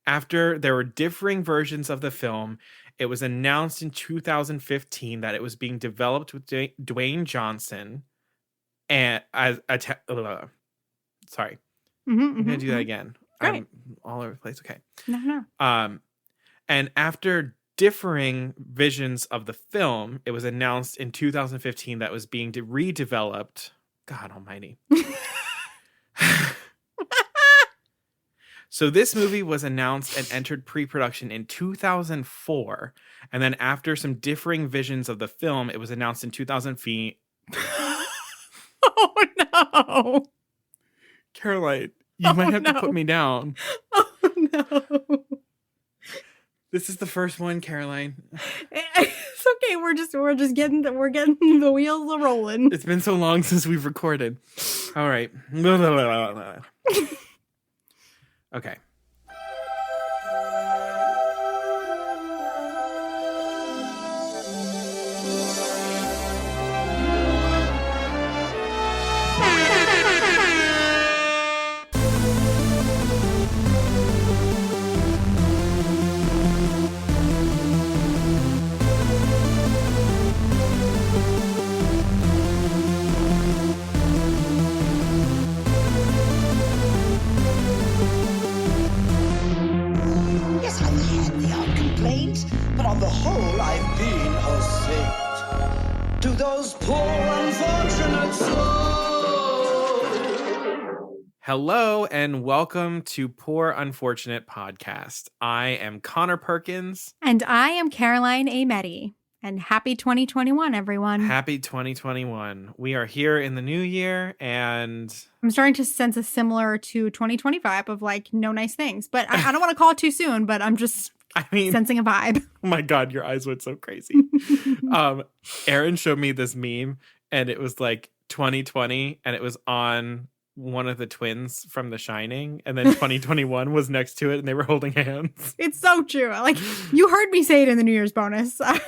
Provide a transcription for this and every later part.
After there were differing versions of the film, it was announced in 2015 that it was being developed with Dwayne Johnson and sorry. I'm going to do that again. Great. I'm all over the place. Okay. No. And after differing visions of the film, it was announced in 2015 that it was being redeveloped. God almighty. So this movie was announced and entered pre-production in 2004. And then after some differing visions of the film, it was announced in 2000 Oh, no. Caroline, you might have to put me down. Oh, no. This is the first one, Caroline. It's okay. We're just getting the wheels a rolling. It's been so long since we've recorded. All right. Okay. Yes, I've had the odd complaint, but on the whole, I've been a saint. To those poor unfortunate souls. Hello and welcome to Poor Unfortunate Podcast. I am Connor Perkins. And I am Caroline A. Meddy. And happy 2021, everyone. Happy 2021. We are here in the new year and I'm starting to sense a similar to 2020 vibe of like no nice things. But I don't want to call it too soon, but I'm just sensing a vibe. Oh my God, your eyes went so crazy. Aaron showed me this meme and it was like 2020 and it was on one of the twins from The Shining, and then 2021 was next to it and they were holding hands. It's so true. Like, you heard me say it in the New Year's bonus. I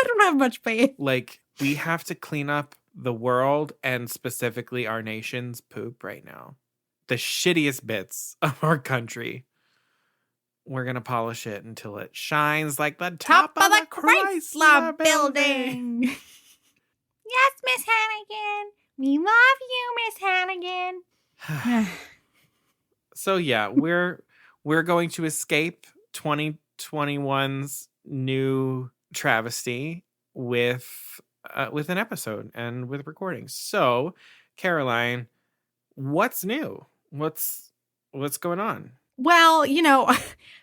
don't have much faith. Like, we have to clean up the world and specifically our nation's poop right now. The shittiest bits of our country. We're going to polish it until it shines like the top of the Chrysler building. Yes, Miss Hannigan. We love you, Miss Hannigan. So yeah, we're going to escape 2021's new travesty with an episode and with recordings. So, Caroline, what's new? What's going on? Well, you know,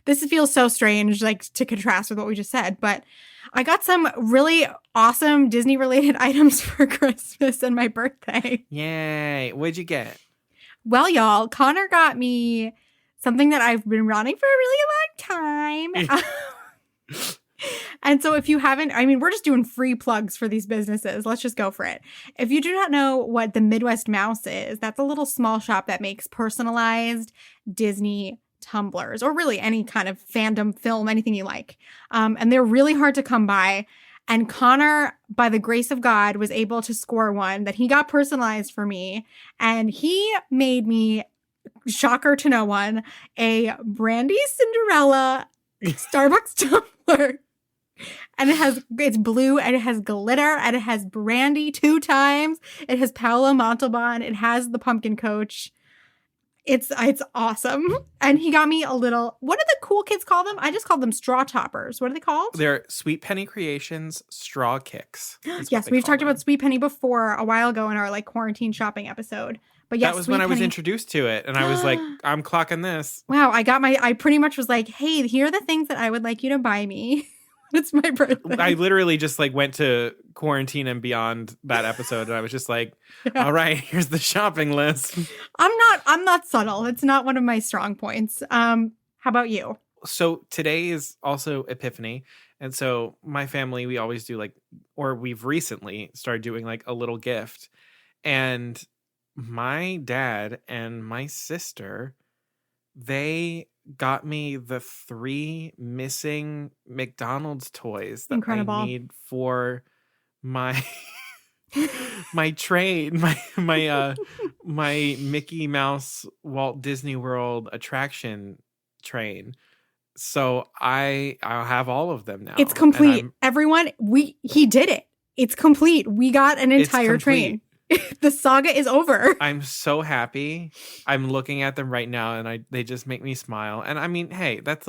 this feels so strange, like to contrast with what we just said, but I got some really awesome Disney-related items for Christmas and my birthday. Yay! What'd you get? Well, y'all, Connor got me something that I've been wanting for a really long time. And so if you haven't, I mean, we're just doing free plugs for these businesses. Let's just go for it. If you do not know what the Midwest Mouse is, that's a little small shop that makes personalized Disney tumblers, or really any kind of fandom film, anything you like. And they're really hard to come by. And Connor, by the grace of God, was able to score one that he got personalized for me. And he made me, shocker to no one, a Brandy Cinderella Starbucks tumbler. And it's blue and it has glitter and it has Brandy 2 times. It has Paolo Montalban. It has the pumpkin coach. It's awesome. And he got me a little, what do the cool kids call them? I just called them straw toppers. What are they called? They're Sweet Penny Creations Straw Kicks. Yes, we've talked about Sweet Penny before a while ago in our like quarantine shopping episode. But yes, that was Sweet when I was Penny. Introduced to it. And I was like, I'm clocking this. Wow, I pretty much was like, hey, here are the things that I would like you to buy me. It's my birthday. I literally just like went to Quarantine and Beyond that episode and I was just like, all right, here's the shopping list. I'm not subtle. It's not one of my strong points. How about you? So today is also Epiphany. And so my family, we always do we've recently started doing like a little gift. And my dad and my sister, they got me the 3 missing McDonald's toys that Incredible. I need for my my train, my Mickey Mouse Walt Disney World attraction train. So I'll have all of them now. It's complete. Everyone, he did it. It's complete. We got an entire train. The saga is over. I'm so happy. I'm looking at them right now, and they just make me smile. And I mean, hey, that's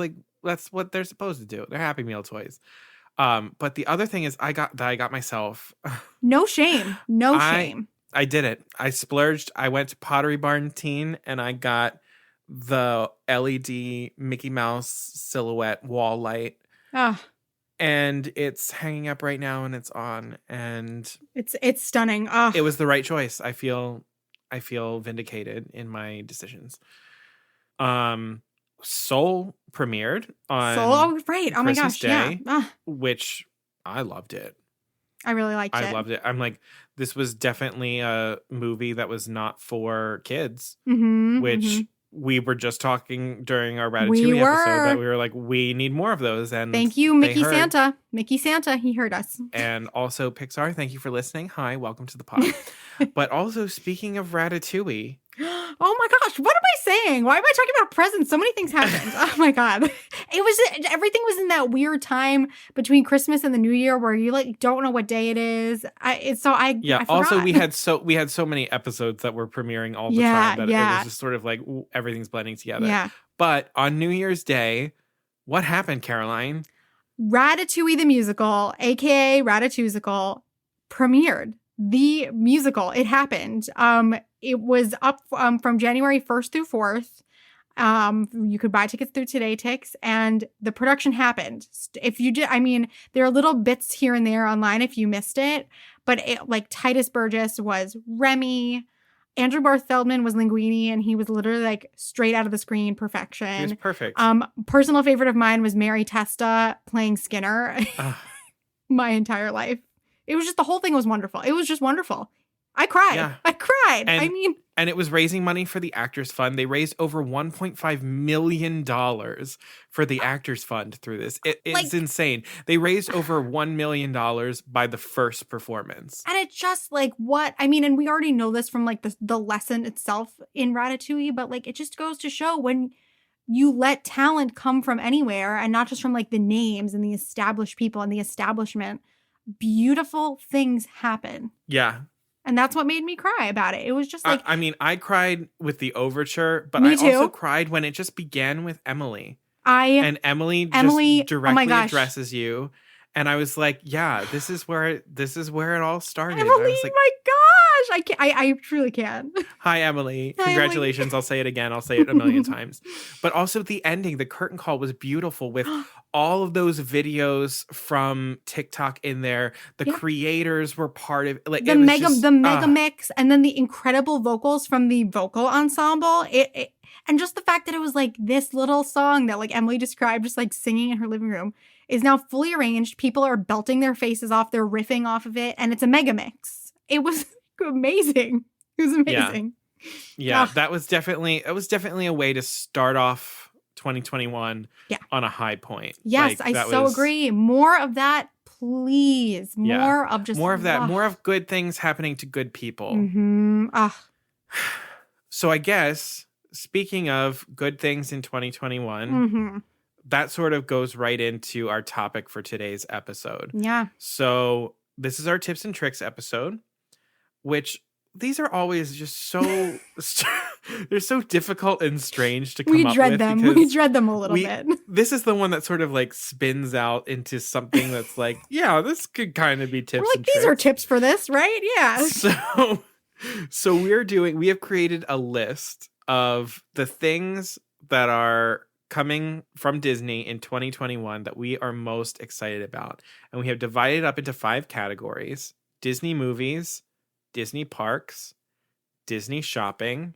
what they're supposed to do. They're Happy Meal toys. But the other thing is, I got myself. No shame. No shame. I did it. I splurged. I went to Pottery Barn Teen, and I got the LED Mickey Mouse silhouette wall light. And it's hanging up right now, and it's on, and it's stunning. It was the right choice. I feel vindicated in my decisions. Soul premiered on right. Oh Christmas my gosh, Day, yeah. Which I loved it. I really liked it. I loved it. I'm like, this was definitely a movie that was not for kids, which we were just talking during our Ratatouille episode that we were like, we need more of those. And thank you, Mickey Santa. Mickey Santa, he heard us. And also Pixar, thank you for listening. Hi, welcome to the pod. But also, speaking of Ratatouille. Oh my gosh, what am I saying? Why am I talking about presents? So many things happened. Oh my God. Everything was in that weird time between Christmas and the New Year where you like don't know what day it is. I also we had so many episodes that were premiering all the time that it was just sort of like everything's blending together. Yeah. But on New Year's Day, what happened, Caroline? Ratatouille the musical, aka Ratatouille, premiered. The musical, it happened. It was up from January 1st through 4th. You could buy tickets through Today Tix, and the production happened. If you did, I mean, there are little bits here and there online if you missed it, but Titus Burgess was Remy. Andrew Barth Feldman was Linguini, and he was literally like straight out of the screen perfection. He was perfect. Personal favorite of mine was Mary Testa playing Skinner. My entire life. It was just, the whole thing was wonderful. It was just wonderful. I cried. Yeah. I cried. And it was raising money for the Actors Fund. They raised over $1.5 million for the Actors Fund through this. It's insane. They raised over $1 million by the first performance. And it's just like, what? I mean, and we already know this from like the lesson itself in Ratatouille, but like, it just goes to show when you let talent come from anywhere and not just from like the names and the established people and the establishment, beautiful things happen. Yeah. And that's what made me cry about it. It was just like... I mean, I cried with the overture, but I also cried when it just began with Emily. And Emily just directly addresses you. And I was like, yeah, this is where it all started. Emily, like, my gosh! I truly can. Hi, Emily. Congratulations. Emily. I'll say it again. I'll say it a million times. But also the ending, the curtain call was beautiful with all of those videos from TikTok in there. The creators were part of like the mega mix, and then the incredible vocals from the vocal ensemble. And just the fact that it was like this little song that like Emily described, just like singing in her living room, is now fully arranged. People are belting their faces off. They're riffing off of it, and it's a mega mix. It was amazing. It was amazing. Yeah, that was definitely a way to start off 2021 on a high point. Yes, like, I so agree. More of that, please. More of that. More of good things happening to good people. Mm-hmm. So I guess, speaking of good things in 2021, that sort of goes right into our topic for today's episode. Yeah. So this is our tips and tricks episode, which these are always just so they're so difficult and strange to come up with. We dread them a little bit. This is the one that sort of like spins out into something that's like, yeah, this could kind of be tips. We're like, and these tricks. are tips for this, right? Yeah. So we have created a list of the things that are coming from Disney in 2021 that we are most excited about. And we have divided up into 5 categories: Disney movies, Disney parks, Disney shopping,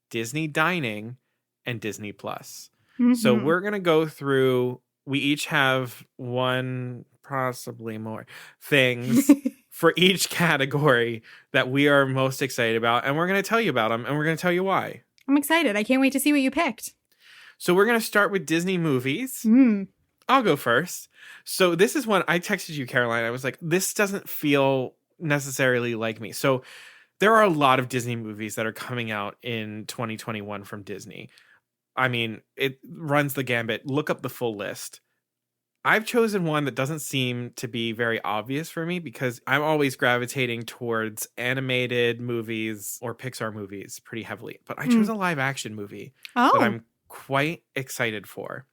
Disney dining, and Disney Plus. So we're going to go through, we each have one, possibly more, things for each category that we are most excited about. And we're going to tell you about them, and we're going to tell you why. I'm excited. I can't wait to see what you picked. So we're going to start with Disney movies. I'll go first. So this is one I texted you, Caroline. I was like, this doesn't feel necessarily like me. So there are a lot of Disney movies that are coming out in 2021 from Disney. I mean, it runs the gambit. Look up the full list. I've chosen one that doesn't seem to be very obvious for me because I'm always gravitating towards animated movies or Pixar movies pretty heavily. But I chose a live action movie that Oh. I'm quite excited for.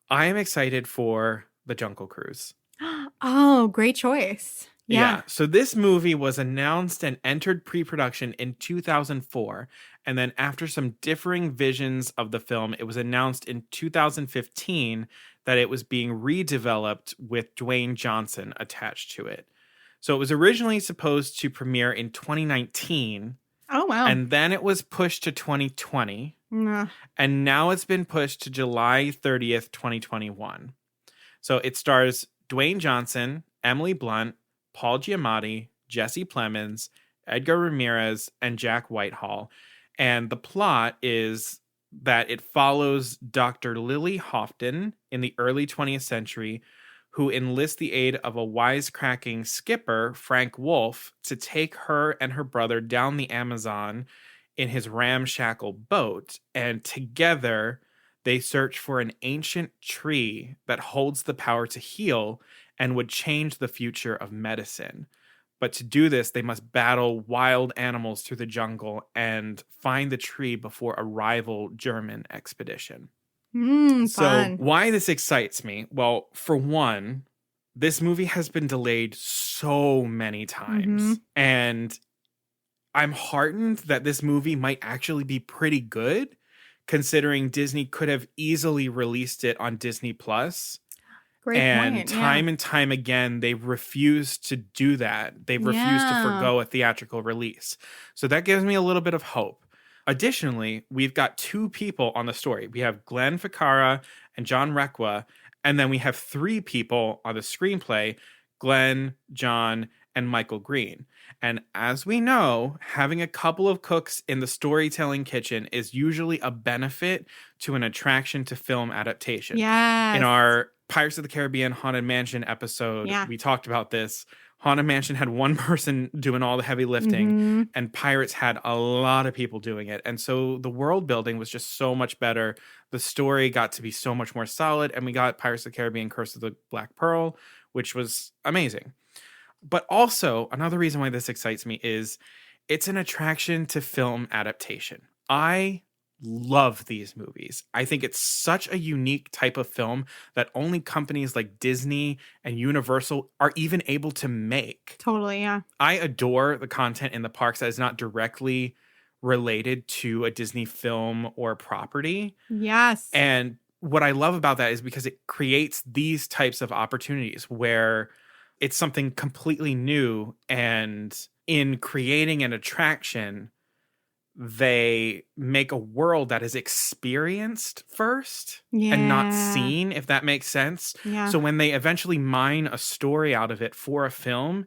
I am excited for The Jungle Cruise. Oh, great choice. Yeah. So this movie was announced and entered pre-production in 2004. And then after some differing visions of the film, it was announced in 2015 that it was being redeveloped with Dwayne Johnson attached to it. So it was originally supposed to premiere in 2019. Oh, wow. And then it was pushed to 2020. Nah. And now it's been pushed to July 30th, 2021. So it stars Dwayne Johnson, Emily Blunt, Paul Giamatti, Jesse Plemons, Edgar Ramirez, and Jack Whitehall. And the plot is that it follows Dr. Lily Houghton in the early 20th century, who enlists the aid of a wisecracking skipper, Frank Wolf, to take her and her brother down the Amazon in his ramshackle boat. And together, they search for an ancient tree that holds the power to heal and would change the future of medicine. But to do this, they must battle wild animals through the jungle and find the tree before a rival German expedition. Fun. So why this excites me? Well, for one, this movie has been delayed so many times. And I'm heartened that this movie might actually be pretty good, considering Disney could have easily released it on Disney Plus. Great and point. time and time again, they've refused to do that. They've refused to forgo a theatrical release. So that gives me a little bit of hope. Additionally, we've got two people on the story. We have Glenn Ficarra and John Requa, and then we have three people on the screenplay, Glenn, John, and Michael Green. And as we know, having a couple of cooks in the storytelling kitchen is usually a benefit to an attraction to film adaptation. Yes. In our Pirates of the Caribbean Haunted Mansion episode, we talked about this. Haunted Mansion had one person doing all the heavy lifting, and Pirates had a lot of people doing it. And so the world building was just so much better. The story got to be so much more solid, and we got Pirates of the Caribbean Curse of the Black Pearl, which was amazing. But also, another reason why this excites me is it's an attraction to film adaptation. I love these movies. I think it's such a unique type of film that only companies like Disney and Universal are even able to make. Totally, yeah. I adore the content in the parks that is not directly related to a Disney film or property. Yes. And what I love about that is because it creates these types of opportunities where it's something completely new, and in creating an attraction, they make a world that is experienced first and not seen, if that makes sense. Yeah. So when they eventually mine a story out of it for a film,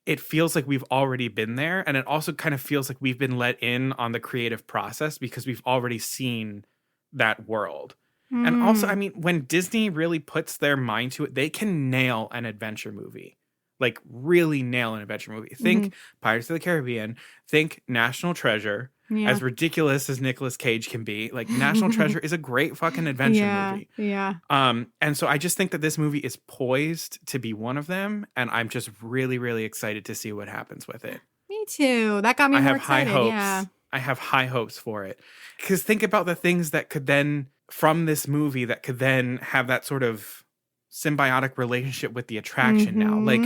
it feels like we've already been there. And it also kind of feels like we've been let in on the creative process because we've already seen that world. And also, I mean, when Disney really puts their mind to it, they can nail an adventure movie. Like, really nail an adventure movie. Think Pirates of the Caribbean. Think National Treasure. Yeah. As ridiculous as Nicolas Cage can be, like, National Treasure is a great fucking adventure movie. Yeah. And so I just think that this movie is poised to be one of them, and I'm just really, really excited to see what happens with it. Me too. That got me more excited. High hopes. Yeah. I have high hopes for it. Because think about the things that could then, from this movie, that could then have that sort of symbiotic relationship with the attraction now. Like,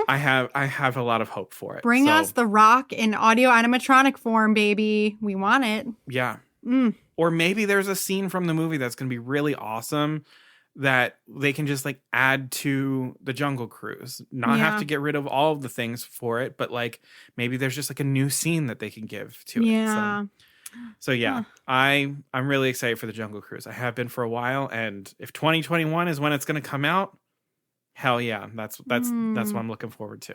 I have a lot of hope for it. Bring us The Rock in audio animatronic form, baby. We want it. Yeah. Or maybe there's a scene from the movie that's going to be really awesome that they can just like add to the Jungle Cruise. Not have to get rid of all of the things for it, but like maybe there's just like a new scene that they can give to it. So yeah, I'm really excited for the Jungle Cruise. I have been for a while, and if 2021 is when it's going to come out, hell yeah, that's what I'm looking forward to.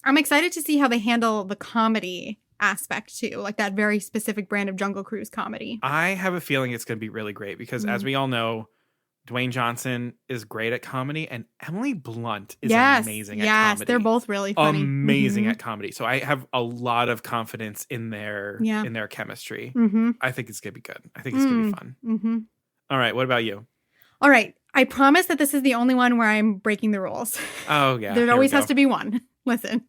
I'm excited to see how they handle the comedy aspect too, like that very specific brand of Jungle Cruise comedy. I have a feeling it's going to be really great because as we all know, Dwayne Johnson is great at comedy, and Emily Blunt is Yes. amazing at Yes. comedy. They're both really funny. Amazing Mhm. at comedy. So I have a lot of confidence in Yeah. their chemistry. Mhm. I think it's gonna be good. I think it's gonna be fun. Mhm. All right, what about you? All right. I promise that this is the only one where I'm breaking the rules. Oh yeah, There here we always go. has to be one. Listen,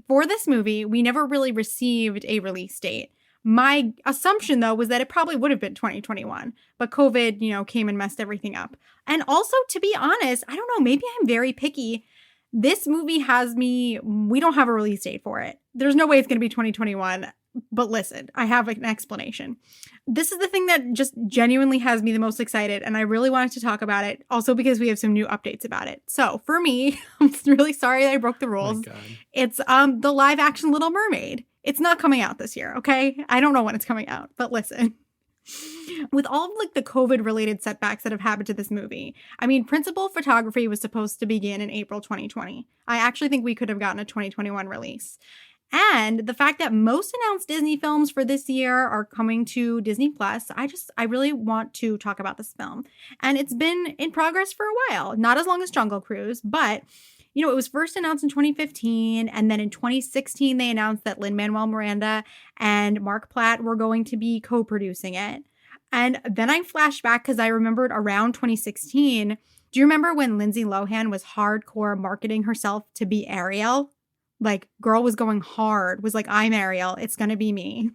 for this movie, we never really received a release date. My assumption, though, was that it probably would have been 2021, but COVID, came and messed everything up. And also, to be honest, I don't know, maybe I'm very picky. This movie we don't have a release date for it. There's no way it's going to be 2021. But listen, I have an explanation. This is the thing that just genuinely has me the most excited, and I really wanted to talk about it, also because we have some new updates about it. So for me, I'm really sorry that I broke the Oh my rules. God. It's the live action Little Mermaid. It's not coming out this year, okay? I don't know when it's coming out, but listen. With all of the COVID related setbacks that have happened to this movie, I mean, principal photography was supposed to begin in April 2020. I actually think we could have gotten a 2021 release. And the fact that most announced Disney films for this year are coming to Disney Plus, I really want to talk about this film. And it's been in progress for a while, not as long as Jungle Cruise, but it was first announced in 2015, and then in 2016 they announced that Lin-Manuel Miranda and Mark Platt were going to be co-producing it. And then I flashed back because I remembered around 2016. Do you remember when Lindsay Lohan was hardcore marketing herself to be Ariel? Girl was going hard, was like, I'm Ariel, it's gonna be me.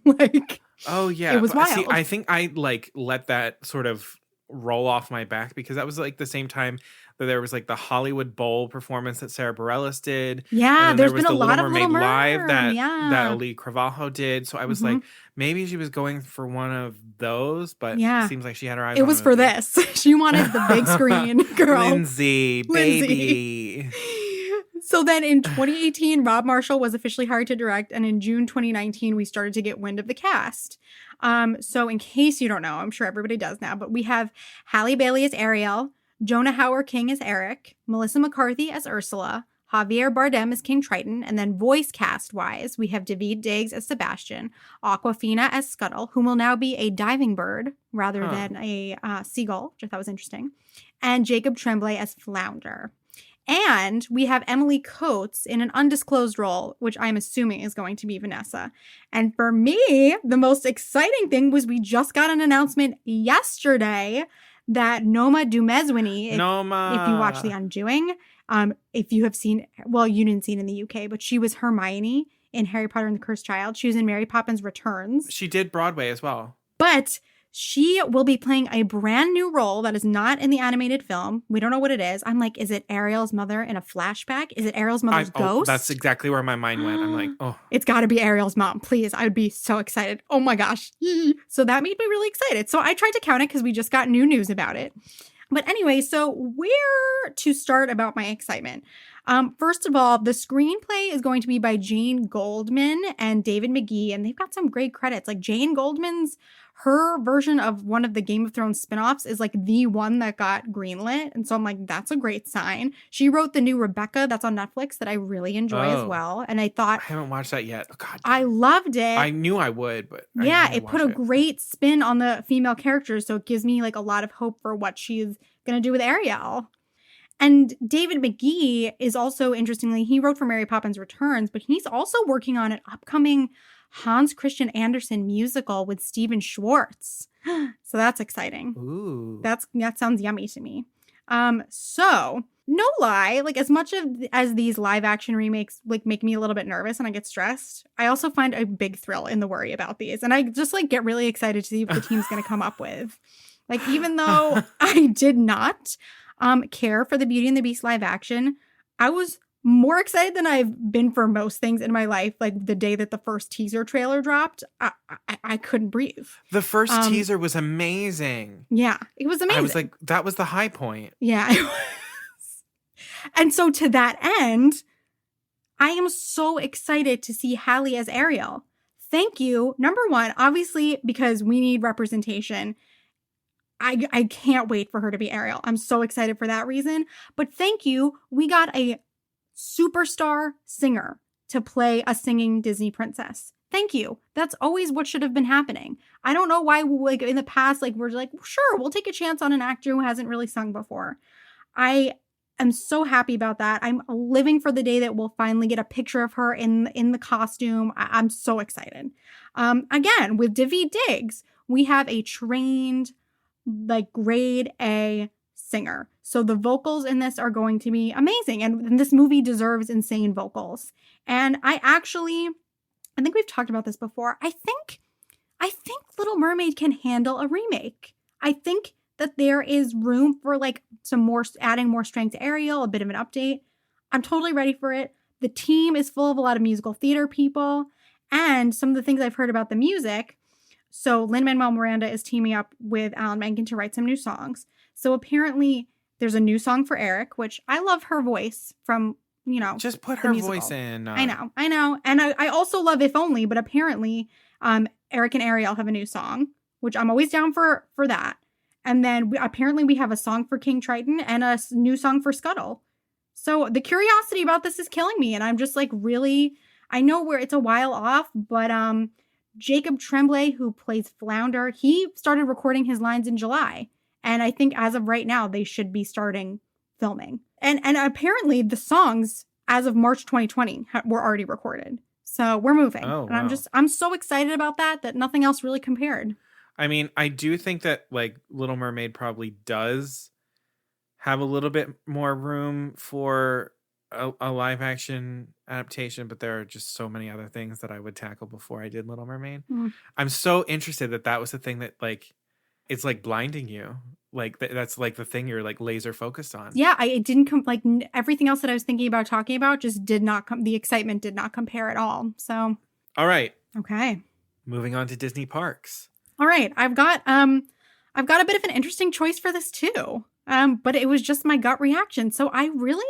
Oh yeah. It was wild. See, I think I let that sort of roll off my back because that was the same time that there was the Hollywood Bowl performance that Sarah Bareilles did. Yeah, and then there's there was been a the lot Little of Mermaid Little Live Mermaid. that Ali Carvalho did. So I was like, maybe she was going for one of those, but it seems like she had her eyes It on was a for movie. this. She wanted the big screen, girl. Lindsay, baby. So then in 2018, Rob Marshall was officially hired to direct, and in June 2019, we started to get wind of the cast. So in case you don't know, I'm sure everybody does now, but we have Halle Bailey as Ariel, Jonah Hauer-King as Eric, Melissa McCarthy as Ursula, Javier Bardem as King Triton, and then voice cast-wise, we have Daveed Diggs as Sebastian, Awkwafina as Scuttle, whom will now be a diving bird rather than a seagull, which I thought was interesting, and Jacob Tremblay as Flounder. And we have Emily Coates in an undisclosed role, which I'm assuming is going to be Vanessa. And for me, the most exciting thing was we just got an announcement yesterday that Noma Dumezwini, if you watch The Undoing, if you have seen, well, you didn't see it in the UK, but she was Hermione in Harry Potter and the Cursed Child. She was in Mary Poppins Returns. She did Broadway as well. But she will be playing a brand new role that is not in the animated film. We don't know what it is. I'm like, is it Ariel's mother in a flashback? Is it Ariel's mother's ghost? That's exactly where my mind went. I'm like, oh. It's got to be Ariel's mom. Please. I would be so excited. Oh my gosh. So that made me really excited. So I tried to count it because we just got new news about it. But anyway, so where to start about my excitement? First of all, the screenplay is going to be by Jane Goldman and David McGee, and they've got some great credits. Jane Goldman's, her version of one of the Game of Thrones spinoffs is the one that got greenlit. And so I'm like, that's a great sign. She wrote the new Rebecca that's on Netflix that I really enjoy as well. And I thought, I haven't watched that yet. Oh, God. I loved it. I knew I would, but yeah, it put a great spin on the female characters. So it gives me a lot of hope for what she's going to do with Ariel. And David McGee is also, interestingly, he wrote for Mary Poppins Returns, but he's also working on an upcoming Hans Christian Andersen musical with Steven Schwartz. So that's exciting. Ooh. That sounds yummy to me. So no lie, as much as these live action remakes make me a little bit nervous and I get stressed, I also find a big thrill in the worry about these. And I just get really excited to see what the team's going to come up with. Even though I did not care for the Beauty and the Beast live action, I was more excited than I've been for most things in my life. The day that the first teaser trailer dropped, I couldn't breathe. The first teaser was amazing. Yeah, it was amazing. I was like, that was the high point. Yeah, it was. And so to that end, I am so excited to see Halle as Ariel. Thank you. Number one, obviously, because we need representation. I can't wait for her to be Ariel. I'm so excited for that reason. But thank you. We got a superstar singer to play a singing Disney princess. Thank you. That's always what should have been happening. I don't know why, like, in the past, like, we're like, sure, we'll take a chance on an actor who hasn't really sung before. I am so happy about that. I'm living for the day that we'll finally get a picture of her in the costume. I'm so excited. Again, with Daveed Diggs, we have a trained, like, grade A singer. So the vocals in this are going to be amazing. And this movie deserves insane vocals. And I think we've talked about this before. I think Little Mermaid can handle a remake. I think that there is room for like some more, adding more strength to Ariel, a bit of an update. I'm totally ready for it. The team is full of a lot of musical theater people, and some of the things I've heard about the music. So Lin-Manuel Miranda is teaming up with Alan Menken to write some new songs. So apparently there's a new song for Eric, which I love her voice from, you know, just put her voice in. I know. And I also love If Only, but apparently Eric and Ariel have a new song, which I'm always down for that. And then apparently we have a song for King Triton and a new song for Scuttle. So the curiosity about this is killing me. And I'm just like, really, I know it's a while off, but Jacob Tremblay, who plays Flounder, he started recording his lines in July. And I think as of right now, they should be starting filming. And apparently the songs as of March 2020 were already recorded. So we're moving. Oh, and wow. I'm so excited about that nothing else really compared. I mean, I do think that like Little Mermaid probably does have a little bit more room for a live action adaptation, but there are just so many other things that I would tackle before I did Little Mermaid. I'm so interested that was the thing that like, it's like blinding you. Like that's like the thing you're like laser focused on. Yeah, it didn't come like everything else that I was thinking about talking about just did not come. The excitement did not compare at all. So, all right. Okay. Moving on to Disney parks. All right. I've got a bit of an interesting choice for this too. But it was just my gut reaction. So I'm really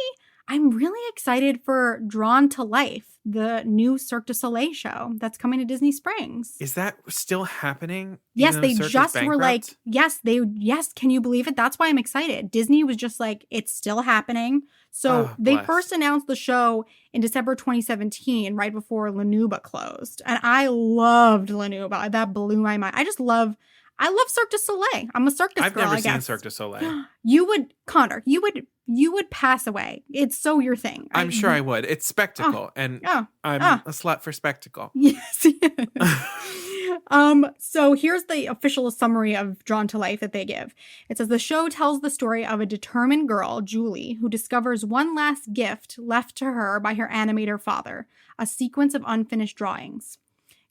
excited for Drawn to Life, the new Cirque du Soleil show that's coming to Disney Springs. Is that still happening? Yes, they just were like, yes. Can you believe it? That's why I'm excited. Disney was just like, it's still happening. So they first announced the show in December 2017, right before La Nuba closed. And I loved La Nuba. That blew my mind. I love Cirque du Soleil. I'm a circus girl, I guess. I've never seen Cirque du Soleil. You would, Connor, you would pass away. It's so your thing. I'm sure I would. It's spectacle. I'm a slut for spectacle. Yes. So here's the official summary of Drawn to Life that they give. It says the show tells the story of a determined girl, Julie, who discovers one last gift left to her by her animator father, a sequence of unfinished drawings.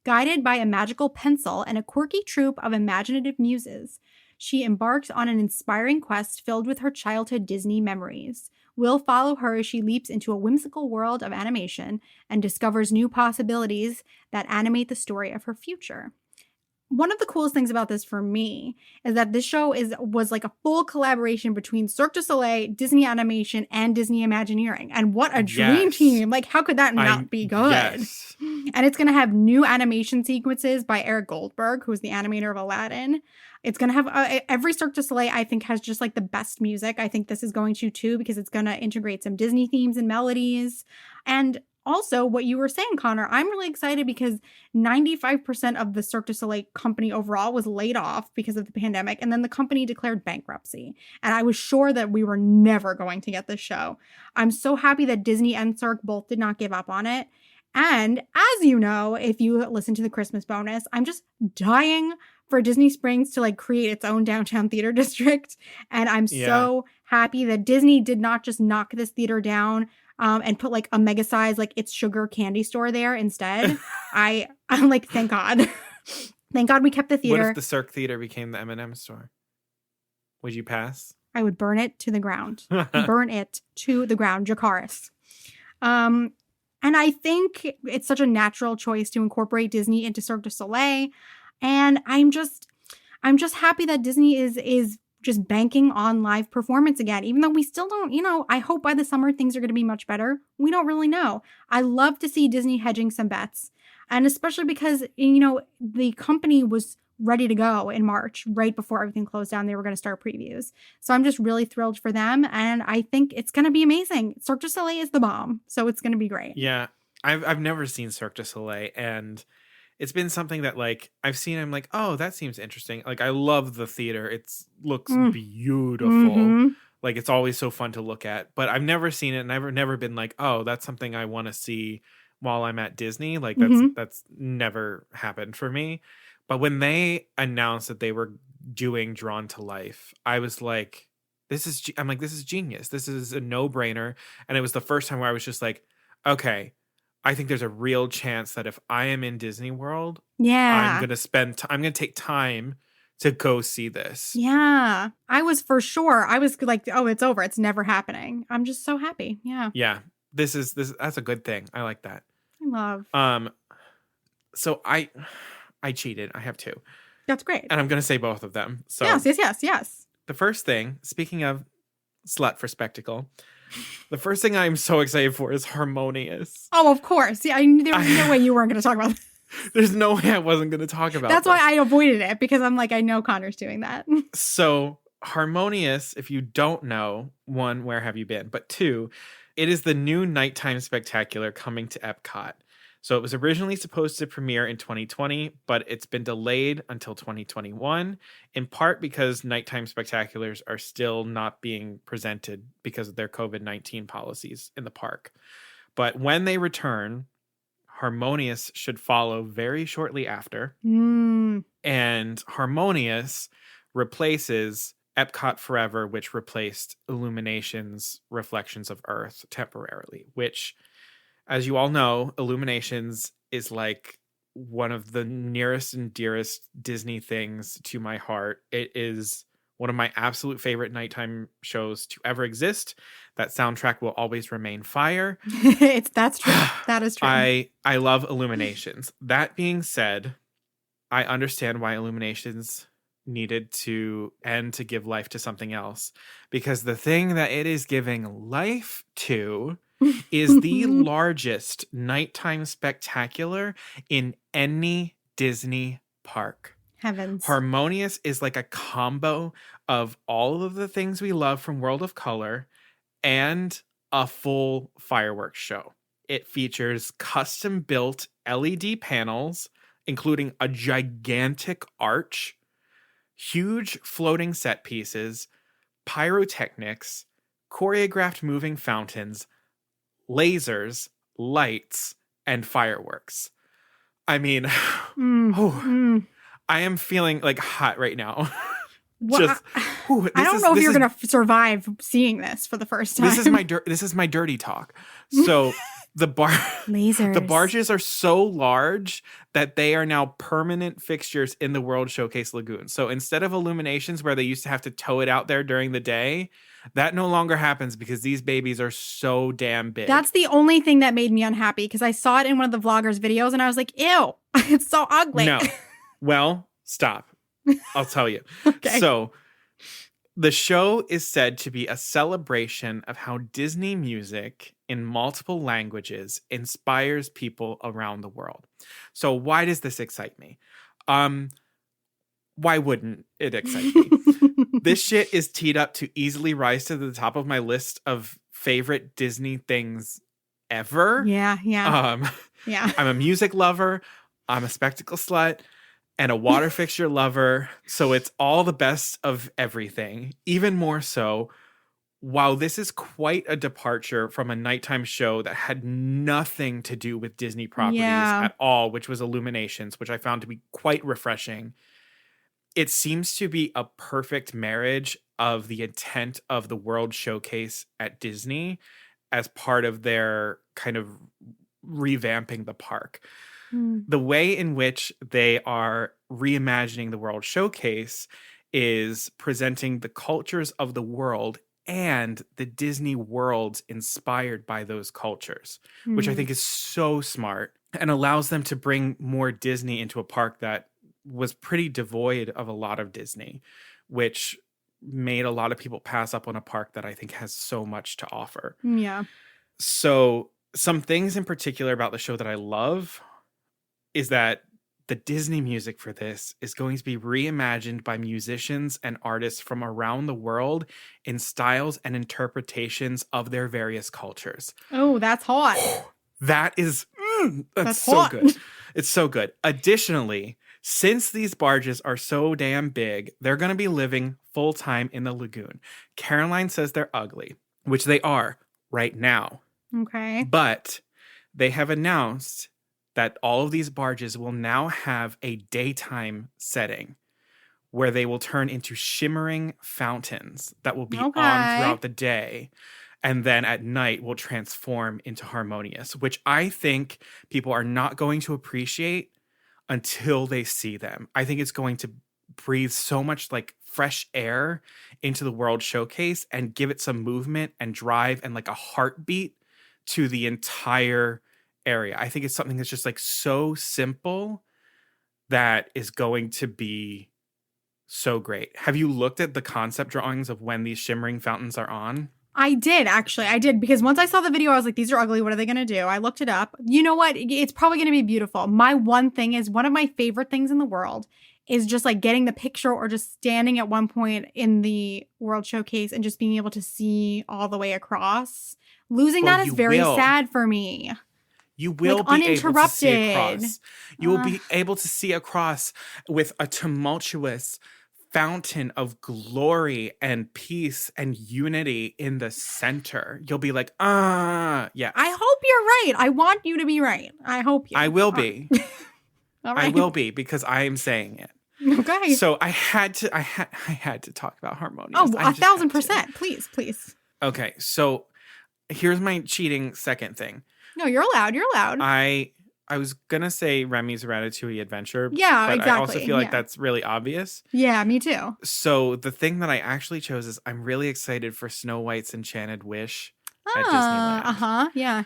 Guided by a magical pencil and a quirky troupe of imaginative muses, she embarks on an inspiring quest filled with her childhood Disney memories. We'll follow her as she leaps into a whimsical world of animation and discovers new possibilities that animate the story of her future. One of the coolest things about this for me is that this show was like a full collaboration between Cirque du Soleil, Disney Animation, and Disney Imagineering. And what a dream team. Like, how could that not be good? Yes. And it's going to have new animation sequences by Eric Goldberg, who's the animator of Aladdin. It's going to have every Cirque du Soleil, I think, has just like the best music. I think this is going to too, because it's going to integrate some Disney themes and melodies. And also, what you were saying, Connor, I'm really excited because 95% of the Cirque du Soleil company overall was laid off because of the pandemic, and then the company declared bankruptcy. And I was sure that we were never going to get this show. I'm so happy that Disney and Cirque both did not give up on it. And as you know, if you listen to the Christmas bonus, I'm just dying for Disney Springs to like create its own downtown theater district. And I'm so happy that Disney did not just knock this theater down and put like a mega size, like It's Sugar candy store there instead. I'm like, thank God. Thank God we kept the theater. What if the Cirque Theater became the M&M store? Would you pass? I would burn it to the ground. Burn it to the ground. Dracarys. And I think it's such a natural choice to incorporate Disney into Cirque du Soleil. And I'm just happy that Disney is just banking on live performance again, even though we still don't, I hope by the summer things are going to be much better. We don't really know. I love to see Disney hedging some bets. And especially because, the company was ready to go in March, right before everything closed down. They were going to start previews. So I'm just really thrilled for them. And I think it's going to be amazing. Cirque du Soleil is the bomb. So it's going to be great. Yeah. I've never seen Cirque du Soleil, and it's been something that like I've seen. I'm like, oh, that seems interesting. Like I love the theater. It looks beautiful. Mm-hmm. Like it's always so fun to look at. But I've never seen it. Never been like, oh, that's something I want to see while I'm at Disney. Like that's never happened for me. But when they announced that they were doing Drawn to Life, I was like, this is genius. This is a no-brainer. And it was the first time where I was just like, okay, I think there's a real chance that if I am in Disney World, Yeah. I'm going to take time to go see this. Yeah. I was for sure. I was like, oh, it's over. It's never happening. I'm just so happy. Yeah. Yeah. That's a good thing. I like that. I love. So I cheated. I have two. That's great. And I'm going to say both of them. So Yes. the first thing, speaking of slut for spectacle, the first thing I'm so excited for is Harmonious. Oh, of course. Yeah, there was no way you weren't going to talk about that. There's no way I wasn't going to talk about That's this. why I avoided it, because I'm like, I know Connor's doing that. So Harmonious, if you don't know, one, where have you been? But two, it is the new nighttime spectacular coming to Epcot. So it was originally supposed to premiere in 2020, but it's been delayed until 2021, in part because nighttime spectaculars are still not being presented because of their COVID-19 policies in the park. But when they return, Harmonious should follow very shortly after. And Harmonious replaces Epcot Forever, which replaced Illumination's Reflections of Earth temporarily, which, as you all know, Illuminations is like one of the nearest and dearest Disney things to my heart. It is one of my absolute favorite nighttime shows to ever exist. That soundtrack will always remain fire. That's true. That is true. I love Illuminations. That being said, I understand why Illuminations needed to end to give life to something else, because the thing that it is giving life to is the largest nighttime spectacular in any Disney park. Heavens. Harmonious is like a combo of all of the things we love from World of Color and a full fireworks show. It features custom built LED panels, including a gigantic arch, huge floating set pieces, pyrotechnics, choreographed moving fountains, lasers, lights, and fireworks. I mean, I am feeling like hot right now. Well, I don't know if you're going to survive seeing this for the first time. This is my dirty talk. So the barges are so large that they are now permanent fixtures in the World Showcase Lagoon. So instead of Illuminations where they used to have to tow it out there during the day, that no longer happens because these babies are so damn big. That's the only thing that made me unhappy, because I saw it in one of the vloggers' videos and I was like, ew, it's so ugly. No. Well, stop. I'll tell you. Okay. So the show is said to be a celebration of how Disney music in multiple languages inspires people around the world. So why does this excite me? Why wouldn't it excite me? This shit is teed up to easily rise to the top of my list of favorite Disney things ever. Yeah. Yeah. I'm a music lover. I'm a spectacle slut. And a water fixture lover. So it's all the best of everything. Even more so, while this is quite a departure from a nighttime show that had nothing to do with Disney properties at all, which was Illuminations, which I found to be quite refreshing. It seems to be a perfect marriage of the intent of the World Showcase at Disney as part of their kind of revamping the park. The way in which they are reimagining the World Showcase is presenting the cultures of the world and the Disney worlds inspired by those cultures, which I think is so smart and allows them to bring more Disney into a park that was pretty devoid of a lot of Disney, which made a lot of people pass up on a park that I think has so much to offer. Yeah. So some things in particular about the show that I love is that the Disney music for this is going to be reimagined by musicians and artists from around the world in styles and interpretations of their various cultures. Oh, that's hot. That's so hot. good. It's so good. Additionally, since these barges are so damn big, they're going to be living full time in the lagoon. Caroline says they're ugly, which they are right now. Okay. But they have announced that all of these barges will now have a daytime setting where they will turn into shimmering fountains that will be on throughout the day. And then at night will transform into harmonious, which I think people are not going to appreciate until they see them. I think it's going to breathe so much like fresh air into the World Showcase and give it some movement and drive and like a heartbeat to the entire area. I think it's something that's just like so simple that is going to be so great. Have you looked at the concept drawings of when these shimmering fountains are on? I did, actually. I did, because once I saw the video, I was like, these are ugly. What are they going to do? I looked it up. You know what? It's probably going to be beautiful. My one thing is, one of my favorite things in the world is just like getting the picture or just standing at one point in the World Showcase and just being able to see all the way across. Losing that is very sad for me. You will like, be able to see across. You will be able to see across with a tumultuous fountain of glory and peace and unity in the center. You'll be like, yes. I hope you're right. I want you to be right. I hope you. I will be. All right. I will be, because I am saying it. Okay. So I had to talk about harmonious. Oh, 1,000%. Please. Okay, so here's my cheating second thing. No, you're allowed. You're allowed. I was gonna say Remy's Ratatouille Adventure. Yeah, but exactly. I also feel like that's really obvious. Yeah, me too. So the thing that I actually chose is I'm really excited for Snow White's Enchanted Wish at Disneyland. Yeah.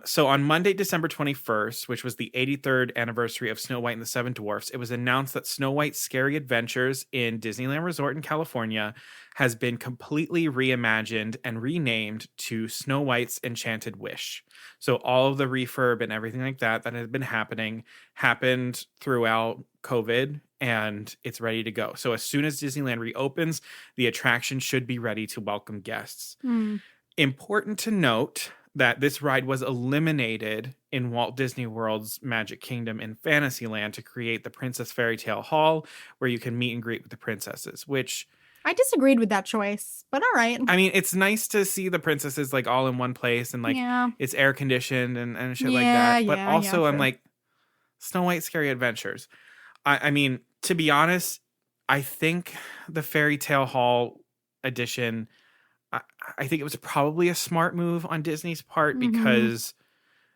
So on Monday, December 21st, which was the 83rd anniversary of Snow White and the Seven Dwarfs, it was announced that Snow White's Scary Adventures in Disneyland Resort in California has been completely reimagined and renamed to Snow White's Enchanted Wish. So all of the refurb and everything like that had been happened throughout COVID, and it's ready to go. So as soon as Disneyland reopens, the attraction should be ready to welcome guests. Important to note that this ride was eliminated in Walt Disney World's Magic Kingdom in Fantasyland to create the Princess Fairy Tale Hall, where you can meet and greet with the princesses, which I disagreed with that choice, but all right. I mean, it's nice to see the princesses like all in one place and like it's air conditioned and shit like that. But also I'm like, Snow White Scary Adventures. I mean, to be honest, I think the Fairy Tale Hall edition, I think it was probably a smart move on Disney's part because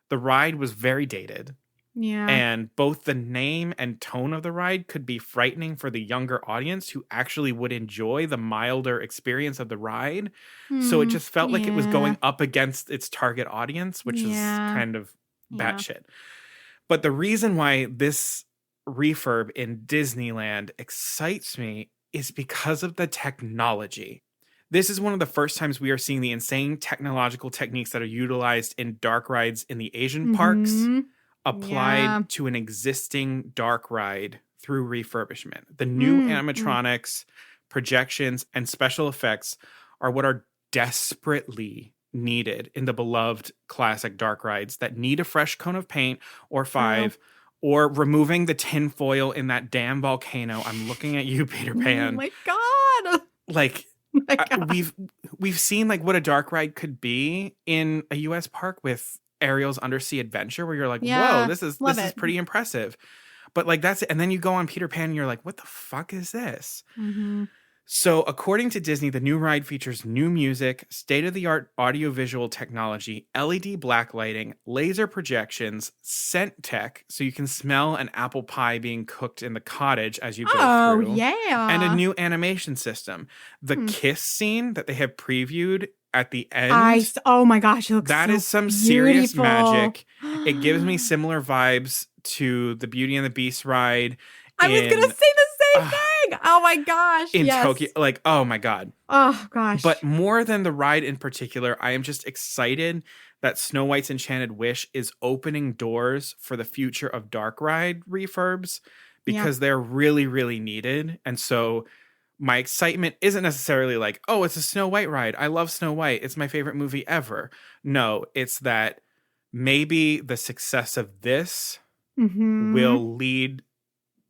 the ride was very dated. Yeah. And both the name and tone of the ride could be frightening for the younger audience who actually would enjoy the milder experience of the ride. So it just felt like it was going up against its target audience, which is kind of batshit. But the reason why this refurb in Disneyland excites me is because of the technology. This is one of the first times we are seeing the insane technological techniques that are utilized in dark rides in the Asian parks applied to an existing dark ride through refurbishment. The new animatronics, projections, and special effects are what are desperately needed in the beloved classic dark rides that need a fresh coat of paint or five, or removing the tin foil in that damn volcano. I'm looking at you, Peter Pan. Oh my God. Like, we've seen like what a dark ride could be in a US park with Ariel's Undersea Adventure, where you're like, whoa, this is pretty impressive. But like that's it. And then you go on Peter Pan and you're like, what the fuck is this? So according to Disney, the new ride features new music, state-of-the-art audiovisual technology, LED black lighting, laser projections, scent tech, so you can smell an apple pie being cooked in the cottage as you go through. Oh, yeah. And a new animation system. The kiss scene that they have previewed at the end. Oh my gosh, it looks that so is some beautiful. Serious magic. It gives me similar vibes to the Beauty and the Beast ride. I was going to say the same thing. Oh my gosh. In Tokyo. Like, oh my God. Oh gosh. But more than the ride in particular, I am just excited that Snow White's Enchanted Wish is opening doors for the future of dark ride refurbs because they're really, really needed. And so my excitement isn't necessarily like, oh, it's a Snow White ride. I love Snow White. It's my favorite movie ever. No, it's that maybe the success of this will lead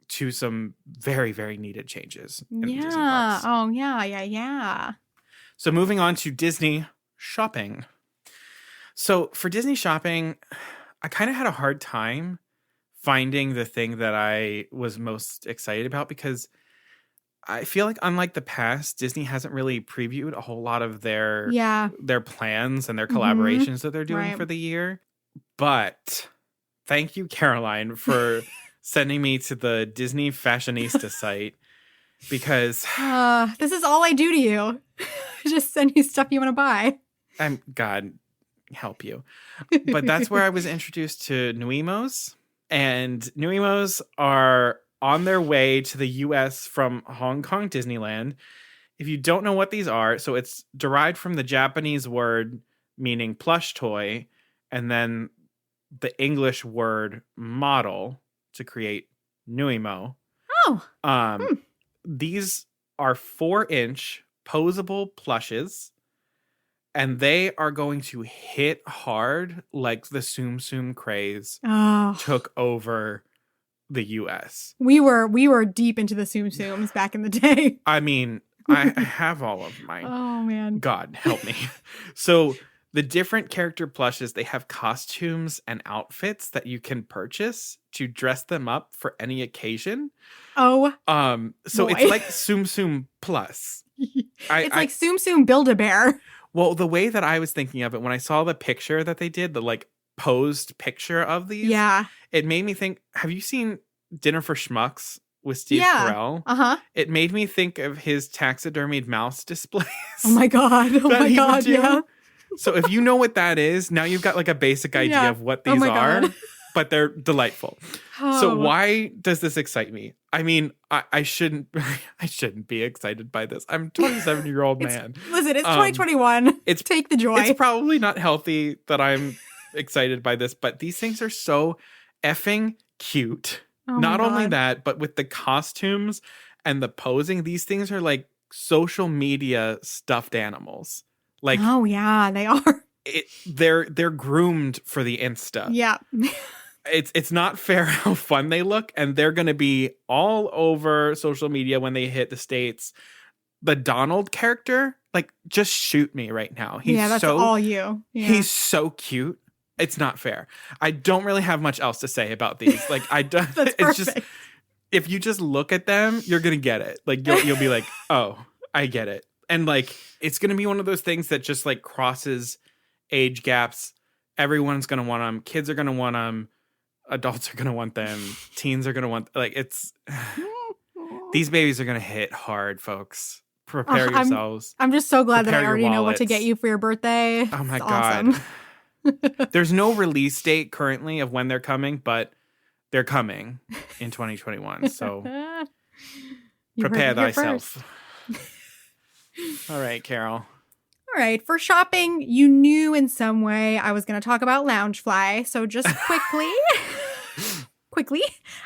to some very, very needed changes in the Disney parks. Oh, yeah. So moving on to Disney shopping. So for Disney shopping, I kind of had a hard time finding the thing that I was most excited about because I feel like unlike the past, Disney hasn't really previewed a whole lot of their plans and their collaborations that they're doing for the year. But thank you, Caroline, for sending me to the Disney Fashionista site because this is all I do to you. Just send you stuff you want to buy. God help you. But that's where I was introduced to Nuimos. And Nuimos are on their way to the US from Hong Kong Disneyland. If you don't know what these are, so it's derived from the Japanese word meaning plush toy, and then the English word model to create Nuimo. These are 4-inch posable plushes, and they are going to hit hard like the Tsum Tsum craze took over the US. We were deep into the Tsum Tsums back in the day. I mean, I have all of mine. Oh, man. God, help me. So the different character plushes, they have costumes and outfits that you can purchase to dress them up for any occasion. Oh, so boy. It's like Tsum Tsum Plus. It's like Tsum Tsum Build-A-Bear. Well, the way that I was thinking of it, when I saw the picture that they did, the like posed picture of these, it made me think, have you seen Dinner for Schmucks with Steve Carell? It made me think of his taxidermied mouse displays. Oh my God. Yeah. So if you know what that is, now you've got like a basic idea of what these are, but they're delightful. So why does this excite me? I mean, I shouldn't be excited by this. I'm a 27-year-old man. Listen, it's 2021. Take the joy. It's probably not healthy that I'm excited by this, but these things are so effing cute. Not only that, but with the costumes and the posing, these things are like social media stuffed animals. Like, oh yeah, they are. They're groomed for the Insta. Yeah. It's not fair how fun they look, and they're going to be all over social media when they hit the States. The Donald character, like, just shoot me right now. That's all you. Yeah. He's so cute. It's not fair. I don't really have much else to say about these. Like, I don't. That's it's perfect. just, if you just look at them, you're gonna get it. Like, you'll be like, oh, I get it. And like, it's gonna be one of those things that just like crosses age gaps. Everyone's gonna want them. Kids are gonna want them. Adults are gonna want them. Teens are gonna want. Like, it's these babies are gonna hit hard, folks. Prepare yourselves. I'm just so glad that I Prepare your already know what to wallets. get you for your birthday. Oh my It's God. awesome. There's no release date currently of when they're coming, but they're coming in 2021. So You heard prepare it here thyself. first. All right, Carol. All right, for shopping, you knew in some way I was going to talk about Loungefly. So just quickly,